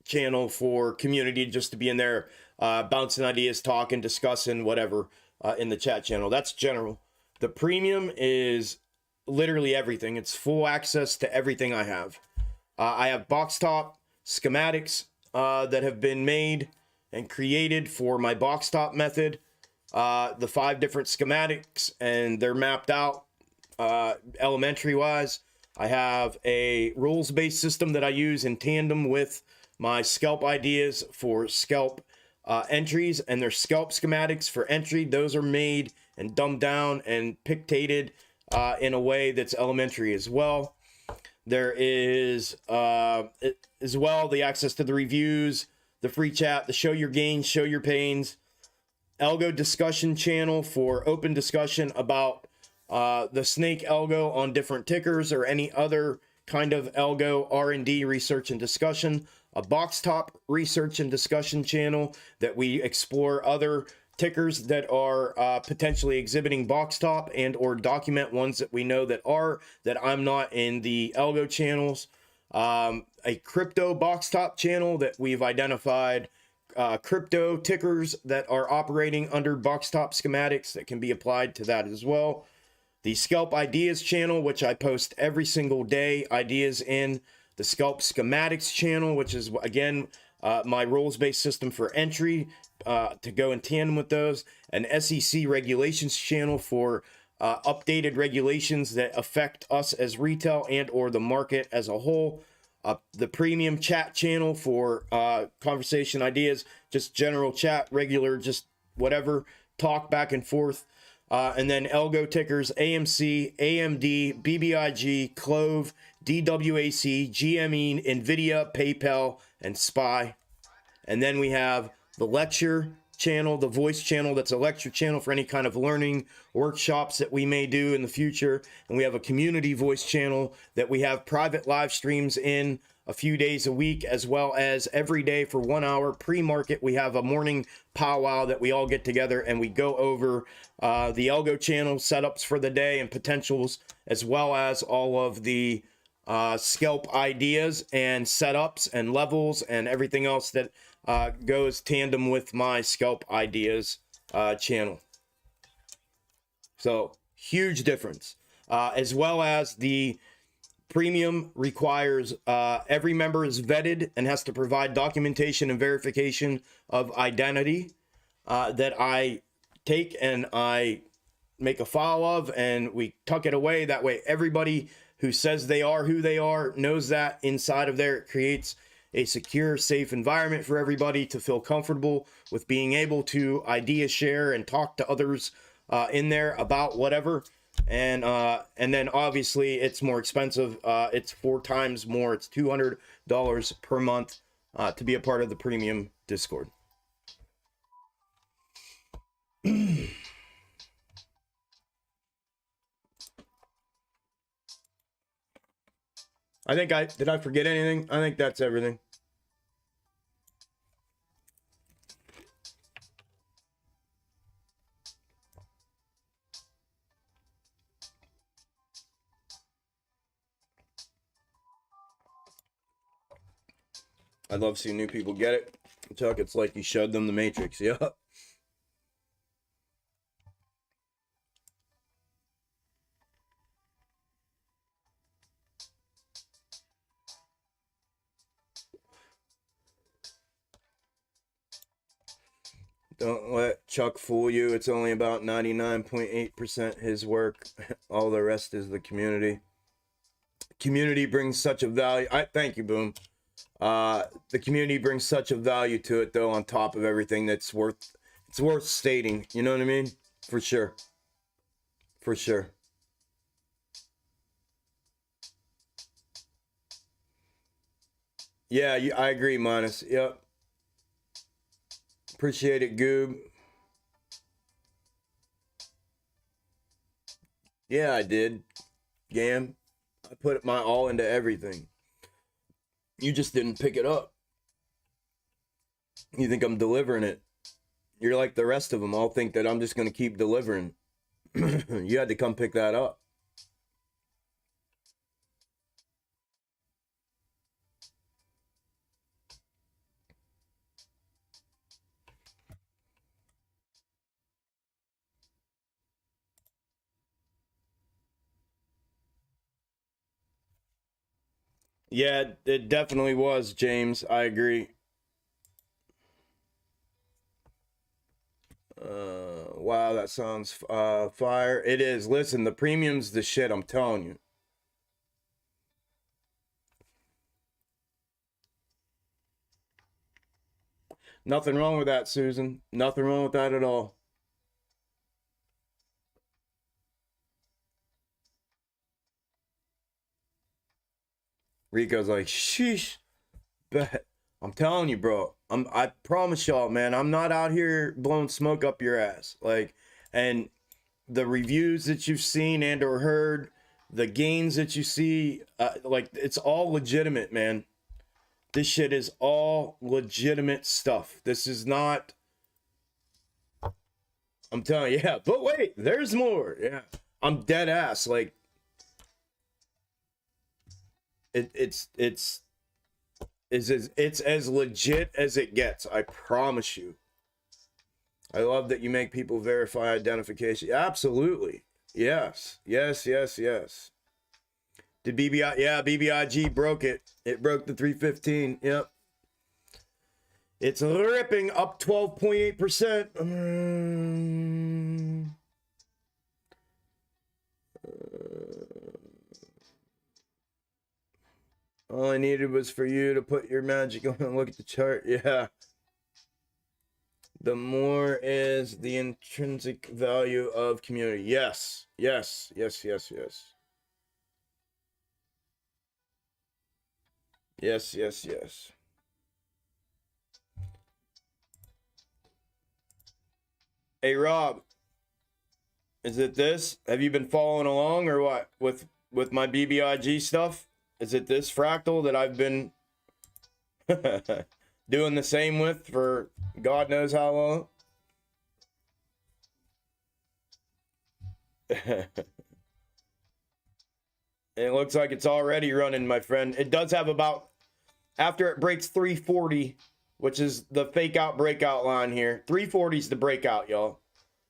channel for community just to be in there, bouncing ideas, talking, discussing, whatever, in the chat channel. That's general. The premium is literally everything. It's full access to everything I have. I have box top schematics that have been made and created for my box top method. The 5 different schematics, and they're mapped out elementary wise. I have a rules based system that I use in tandem with my scalp ideas for scalp entries, and their scalp schematics for entry. Those are made and dumbed down and pictated in a way that's elementary as well. There is as well the access to the reviews, the free chat, the show your gains, show your pains, algo discussion channel for open discussion about the snake algo on different tickers or any other kind of algo R&D research and discussion, a box top research and discussion channel that we explore other tickers that are potentially exhibiting box top and or document ones that we know that I'm not in the algo channels. A crypto box top channel that we've identified crypto tickers that are operating under box top schematics that can be applied to that as well. The scalp ideas channel, which I post every single day, ideas in the scalp schematics channel, which is again my rules-based system for entry to go in tandem with those, an SEC regulations channel for updated regulations that affect us as retail and or the market as a whole, the premium chat channel for conversation ideas, just general chat, regular, just whatever, talk back and forth, and then algo tickers, AMC, AMD, BBIG, Clove, DWAC, GME, NVIDIA, PayPal, and SPY. And then we have the lecture channel, the voice channel, that's a lecture channel for any kind of learning workshops that we may do in the future. And we have a community voice channel that we have private live streams in a few days a week, as well as every day for 1 hour pre-market. We have a morning powwow that we all get together and we go over the algo channel setups for the day and potentials, as well as all of the scalp ideas and setups and levels and everything else that goes tandem with my scalp ideas channel. So huge difference, as well as the premium requires every member is vetted and has to provide documentation and verification of identity that I take and I make a file of, and we tuck it away. That way everybody who says they are who they are knows that inside of there. It creates a secure, safe environment for everybody to feel comfortable with being able to idea share and talk to others in there about whatever. And then obviously it's more expensive. It's 4 times more. It's $200 per month to be a part of the premium Discord. I think did I forget anything? I think that's everything. I love seeing new people get it. Chuck, it's like you showed them the Matrix. Yeah. Don't let Chuck fool you. It's only about 99.8% his work. All the rest is the community. Community brings such a value. Thank you, Boom. The community brings such a value to it, though, on top of everything that's worth stating. You know what I mean? For sure. For sure. Yeah, I agree, Minus. Yep. Appreciate it, Goob. Yeah, I did. Gam. I put my all into everything. You just didn't pick it up. You think I'm delivering it. You're like the rest of them. All think that I'm just going to keep delivering. You had to come pick that up. Yeah, it definitely was, James. I agree. Wow, that sounds fire. It is. Listen, the premium's the shit, I'm telling you. Nothing wrong with that, Susan. Nothing wrong with that at all. Rico's like, sheesh. But I'm telling you, bro. I promise y'all, man, I'm not out here blowing smoke up your ass. Like, and the reviews that you've seen and or heard, the gains that you see, like, it's all legitimate, man. This shit is all legitimate stuff. This is not, I'm telling you, yeah, but wait, there's more. Yeah, I'm dead ass. Like, it's as legit as it gets. I promise you. I love that you make people verify identification. Absolutely. Yes. Yes, yes, yes. Did BBI? Yeah, BBIG broke it. It broke the 315. Yep. It's ripping up 12.8%. All I needed was for you to put your magic on and look at the chart. Yeah. The more is the intrinsic value of community. Yes. Yes. Yes. Yes. Yes. Yes. Yes. Yes. Hey, Rob. Is it this? Have you been following along or what with my BBIG stuff? Is it this fractal that I've been doing the same with for God knows how long? It looks like it's already running, my friend. It does have about, after it breaks 340, which is the fake out breakout line here. 340 is the breakout, y'all.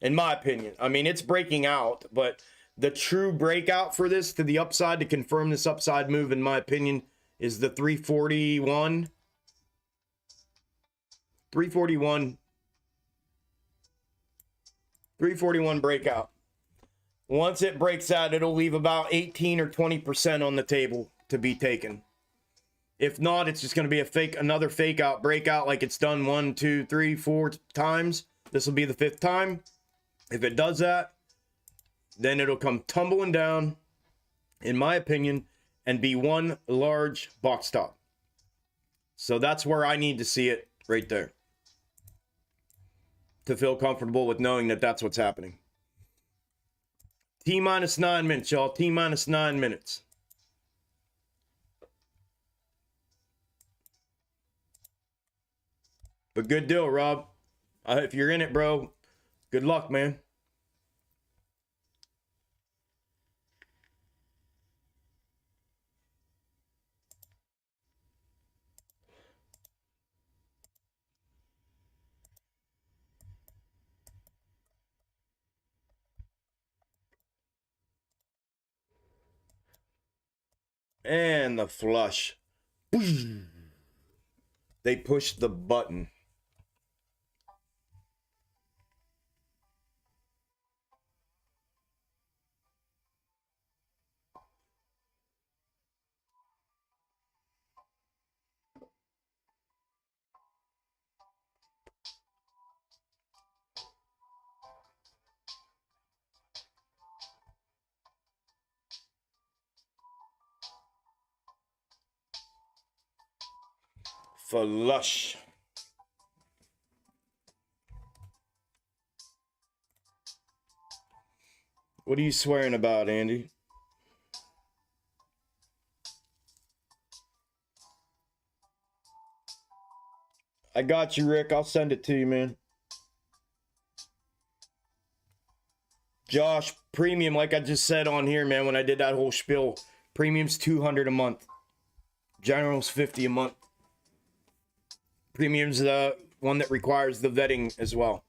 In my opinion. I mean, it's breaking out, but the true breakout for this to the upside, to confirm this upside move, in my opinion, is the 341. 341 breakout. Once it breaks out, it'll leave about 18 or 20% on the table to be taken. If not, it's just going to be another fake out breakout like it's done 1, 2, 3, 4 times. This will be the 5th time. If it does that, then it'll come tumbling down, in my opinion, and be one large box top. So that's where I need to see it right there to feel comfortable with knowing that that's what's happening. T-minus 9 minutes, y'all. T-minus 9 minutes. But good deal, Rob. If you're in it, bro, good luck, man. And the flush. They pushed the button. Flush. What are you swearing about, Andy? I got you, Rick. I'll send it to you, man. Josh, premium, like I just said on here, man, when I did that whole spiel, premium's $200 a month. General's $50 a month. Premium's the one that requires the vetting as well.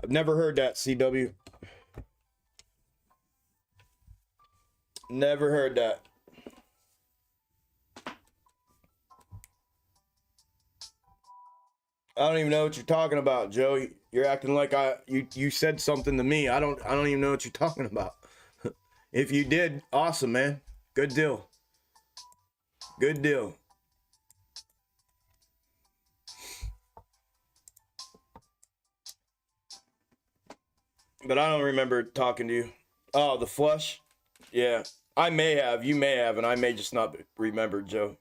I've never heard that, CW. Never heard that. I don't even know what you're talking about, Joe. You're acting like you said something to me. I don't even know what you're talking about. If you did, awesome, man. Good deal. Good deal. But I don't remember talking to you. Oh, the flush? Yeah. I may have, you may have, and I may just not remember, Joe.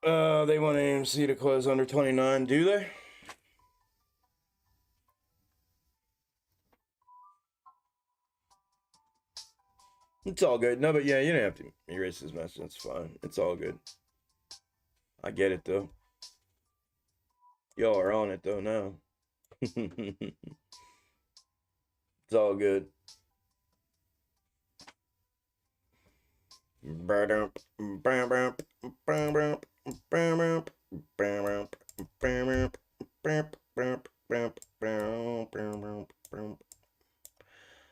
They want AMC to close under 29, do they? It's all good. No, but yeah, you don't have to erase this message. That's fine. It's all good. I get it, though. Y'all are on it, though, now. It's all good.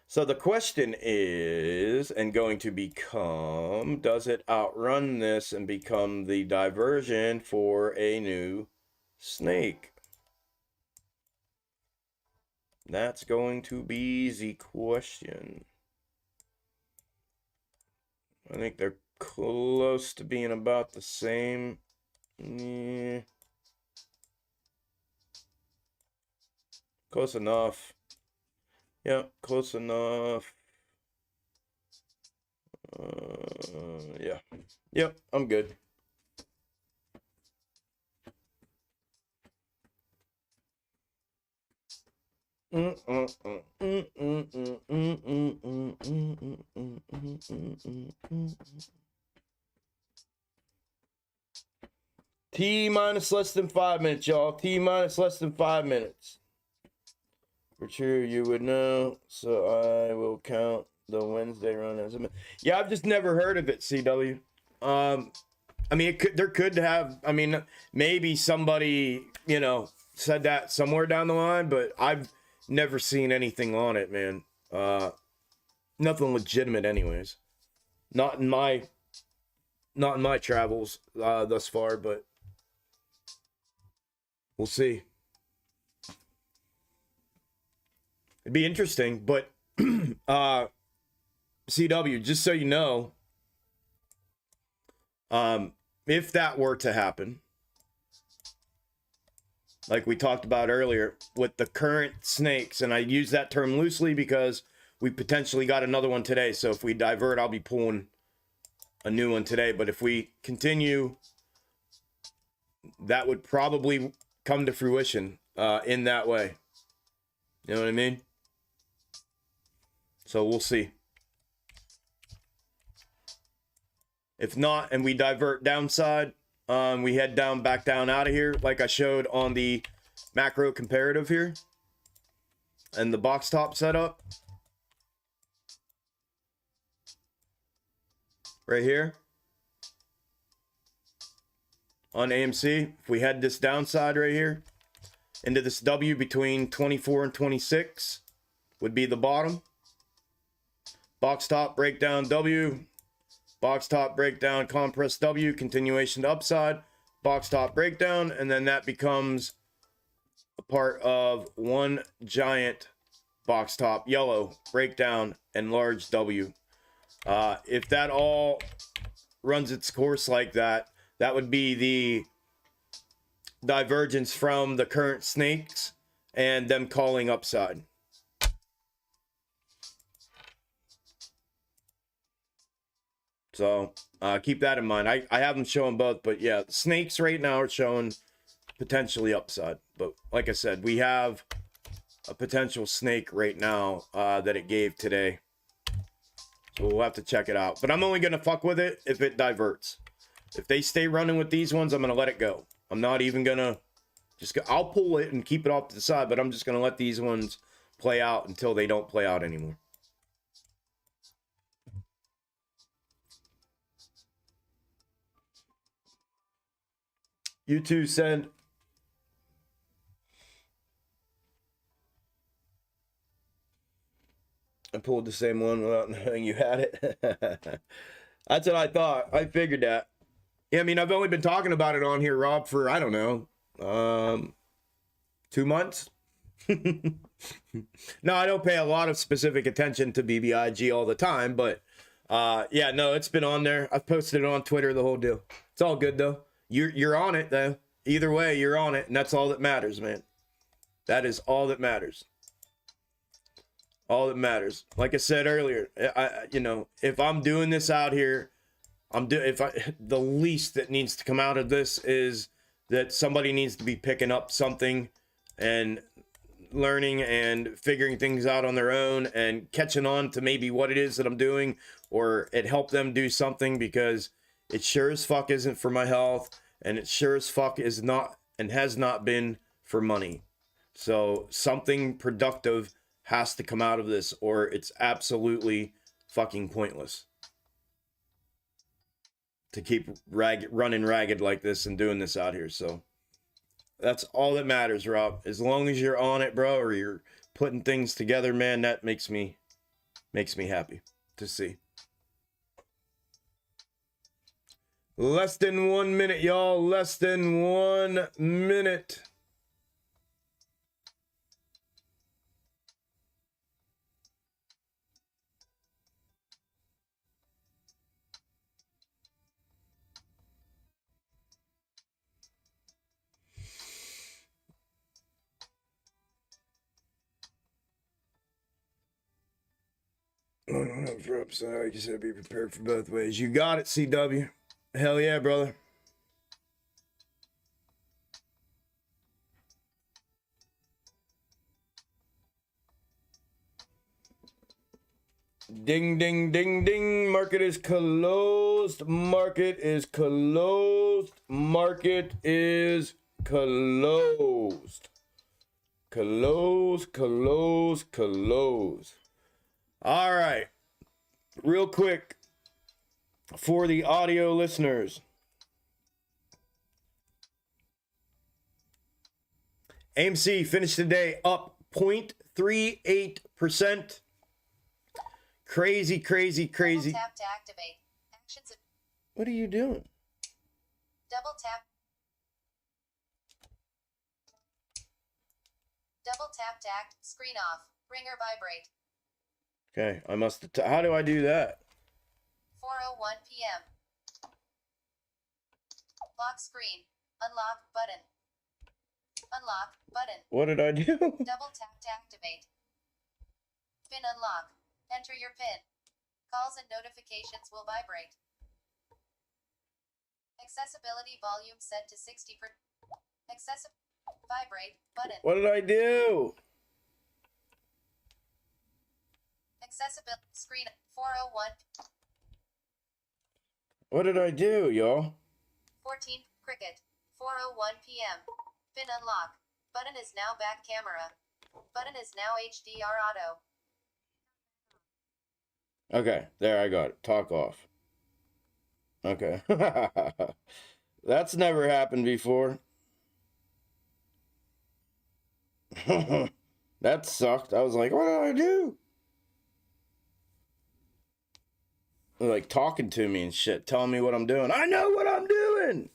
So the question is, and going to become, does it outrun this and become the diversion for a new snake? That's going to be the question. I think they're close to being about the same. Yeah. Close enough. Yeah, close enough. Yeah. Yep, I'm good. T minus less than 5 minutes, y'all. T minus less than 5 minutes. For true, you would know. So I will count the Wednesday run as a minute. Yeah, I've just never heard of it, CW. I mean, there could have, I mean, maybe somebody, you know, said that somewhere down the line, but I've never seen anything on it, man. Nothing legitimate anyways. Not in my travels thus far, but we'll see. It'd be interesting, but CW, just so you know, if that were to happen, like we talked about earlier, with the current snakes, and I use that term loosely because we potentially got another one today. So if we divert, I'll be pulling a new one today. But if we continue, that would probably come to fruition. in that way. You know what I mean? So we'll see. If not, and we divert downside, we head down, back down out of here, like I showed on the macro comparative here, and the box top setup. Right here. On AMC, if we had this downside right here, into this W between 24 and 26 would be the bottom. Box top breakdown W, box top breakdown compress W, continuation to upside, box top breakdown, and then that becomes a part of one giant box top yellow breakdown and large W. If that all runs its course like that, that would be the divergence from the current snakes and them calling upside. So keep that in mind. I have them showing both, but yeah, snakes right now are showing potentially upside. But like I said, we have a potential snake right now that it gave today. So we'll have to check it out. But I'm only going to fuck with it if it diverts. If they stay running with these ones, I'm going to let it go. I'm not even going to I'll pull it and keep it off to the side, but I'm just going to let these ones play out until they don't play out anymore. You two said I pulled the same one without knowing you had it. That's what I thought. I figured that. Yeah, I mean, I've only been talking about it on here, Rob, for, I don't know, 2 months. No, I don't pay a lot of specific attention to BBIG all the time, but yeah, no, it's been on there. I've posted it on Twitter, the whole deal. It's all good, though. You're on it, though. Either way, you're on it, and that's all that matters, man. That is all that matters. All that matters. Like I said earlier, you know, if I'm doing this out here, the least that needs to come out of this is that somebody needs to be picking up something and learning and figuring things out on their own and catching on to maybe what it is that I'm doing, or it helped them do something, because it sure as fuck isn't for my health, and it sure as fuck is not and has not been for money. So something productive has to come out of this, or it's absolutely fucking pointless to keep running ragged like this and doing this out here. So that's all that matters, Rob. As long as you're on it, bro, or you're putting things together, man, that makes me happy to see. Less than 1 minute, y'all. Less than 1 minute. For upside, like you said, be prepared for both ways. You got it, CW. Hell yeah, brother. Ding, ding, ding, ding. Market is closed. Market is closed. Market is closed. Closed. All right. Real quick, for the audio listeners, AMC finished the day up 0.38%. Crazy. Double tap to activate. Actions. What are you doing? Double tap. Double tap to act. Screen off. Ringer vibrate. Okay, I must have. How do I do that? 4:01 p.m. Lock screen. Unlock button. Unlock button. What did I do? Double tap to activate. Pin unlock. Enter your PIN. Calls and notifications will vibrate. Accessibility volume set to 60%. Vibrate button. What did I do? Accessibility screen 401. What did I do, y'all? 14 cricket 4:01 p.m. Pin unlock. Button is now back camera. Button is now HDR auto. Okay, there I got it. Talk off. Okay. That's never happened before. That sucked. I was like, what did I do? They're like talking to me and shit, telling me what I'm doing. I know what I'm doing.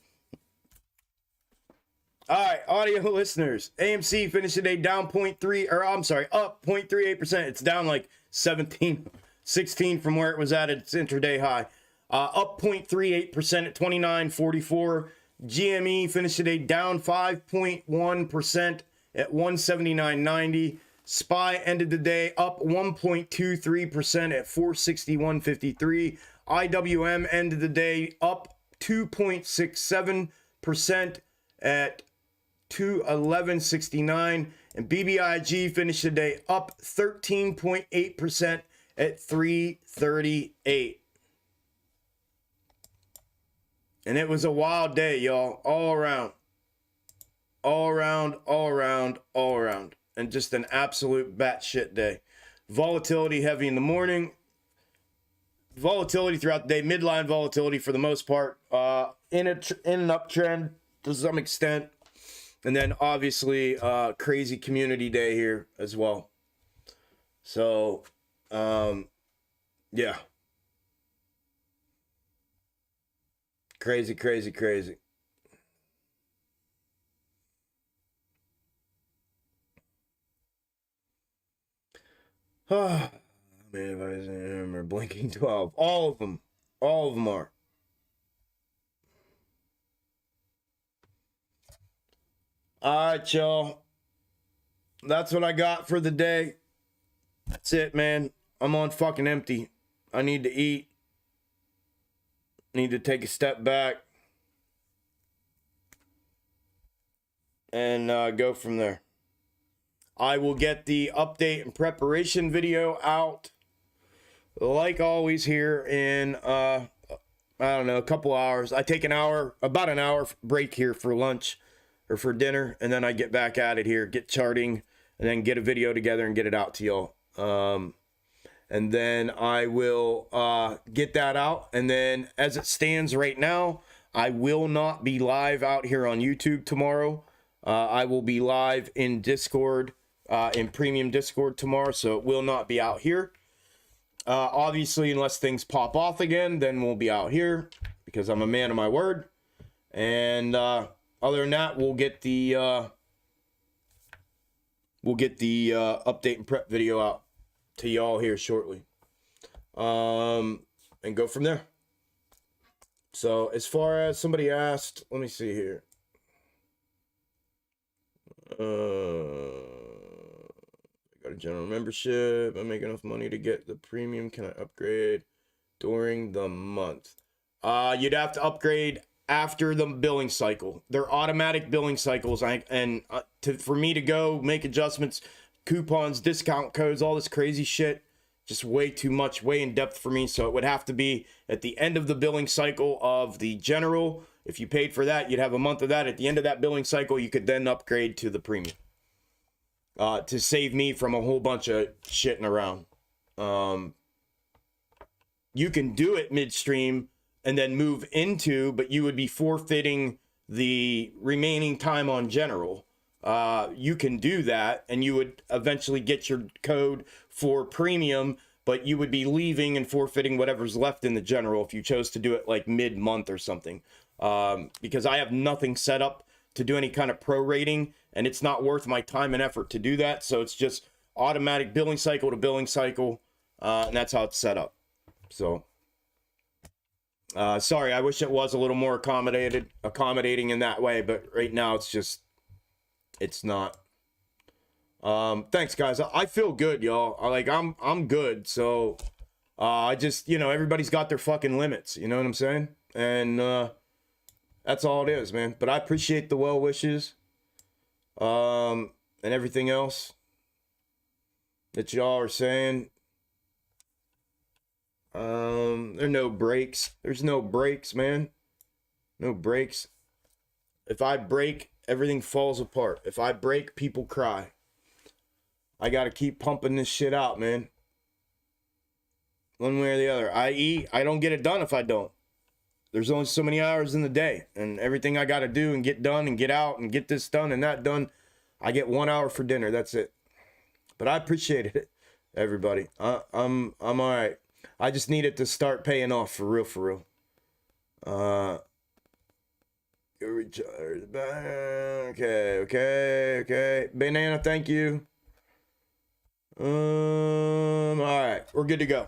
All right, audio listeners. AMC finished the day down 0.3, or I'm sorry, up 0.38%. It's down like 17, 16 from where it was at its intraday high. Up 0.38% at 29.44. GME finished the day down 5.1% at 179.90. SPY ended the day up 1.23% at 461.53. IWM ended the day up 2.67% at 211.69. And BBIG finished the day up 13.8% at 338. And it was a wild day, y'all, all around. All around, all around, all around. And just an absolute batshit day. Volatility heavy in the morning. Volatility throughout the day. Midline volatility for the most part. In an uptrend to some extent. And then obviously crazy community day here as well. So, yeah. Crazy, crazy, crazy. Oh, man, if I remember blinking 12. All of them. All of them are. All right, y'all. That's what I got for the day. That's it, man. I'm on fucking empty. I need to eat. Need to take a step back. And go from there. I will get the update and preparation video out. Like always here in, I don't know, a couple hours. I take about an hour break here for lunch or for dinner. And then I get back at it here, get charting, and then get a video together and get it out to y'all. And then I will get that out. And then as it stands right now, I will not be live out here on YouTube tomorrow. I will be live in Discord, in premium Discord tomorrow. So it will not be out here. Obviously, unless things pop off again, then we'll be out here because I'm a man of my word. And other than that, we'll get the update and prep video out to y'all here shortly, and go from there. So as far as somebody asked, let me see here. I got a general membership. I make enough money to get the premium. Can I upgrade during the month? You'd have to upgrade after the billing cycle. They're automatic billing cycles. For me to go make adjustments, coupons, discount codes, all this crazy shit, just way too much, way in depth for me. So it would have to be at the end of the billing cycle of the general. If you paid for that, you'd have a month of that. At the end of that billing cycle, you could then upgrade to the premium, to save me from a whole bunch of shitting around. You can do it midstream and then move into, but you would be forfeiting the remaining time on general. You can do that, and you would eventually get your code for premium, but you would be leaving and forfeiting whatever's left in the general if you chose to do it like mid-month or something. Because I have nothing set up to do any kind of prorating, and it's not worth my time and effort to do that. So it's just automatic billing cycle to billing cycle, and that's how it's set up. So, sorry, I wish it was a little more accommodating in that way, but right now it's not. Thanks guys. I feel good, y'all. I'm good. So, I just, everybody's got their fucking limits, you know what I'm saying? And, that's all it is, man. But I appreciate the well wishes. and everything else that y'all are saying. There are no breaks. There's no breaks, man. No breaks. If I break, everything falls apart. If I break, people cry. I gotta keep pumping this shit out, man. One way or the other. I.e., I don't get it done if I don't. There's only so many hours in the day, and everything I gotta do and get done and get out and get this done and that done, I get 1 hour for dinner. That's it. But I appreciate it, everybody. I'm all right. I just need it to start paying off for real, for real. Okay. Banana, thank you. All right, we're good to go.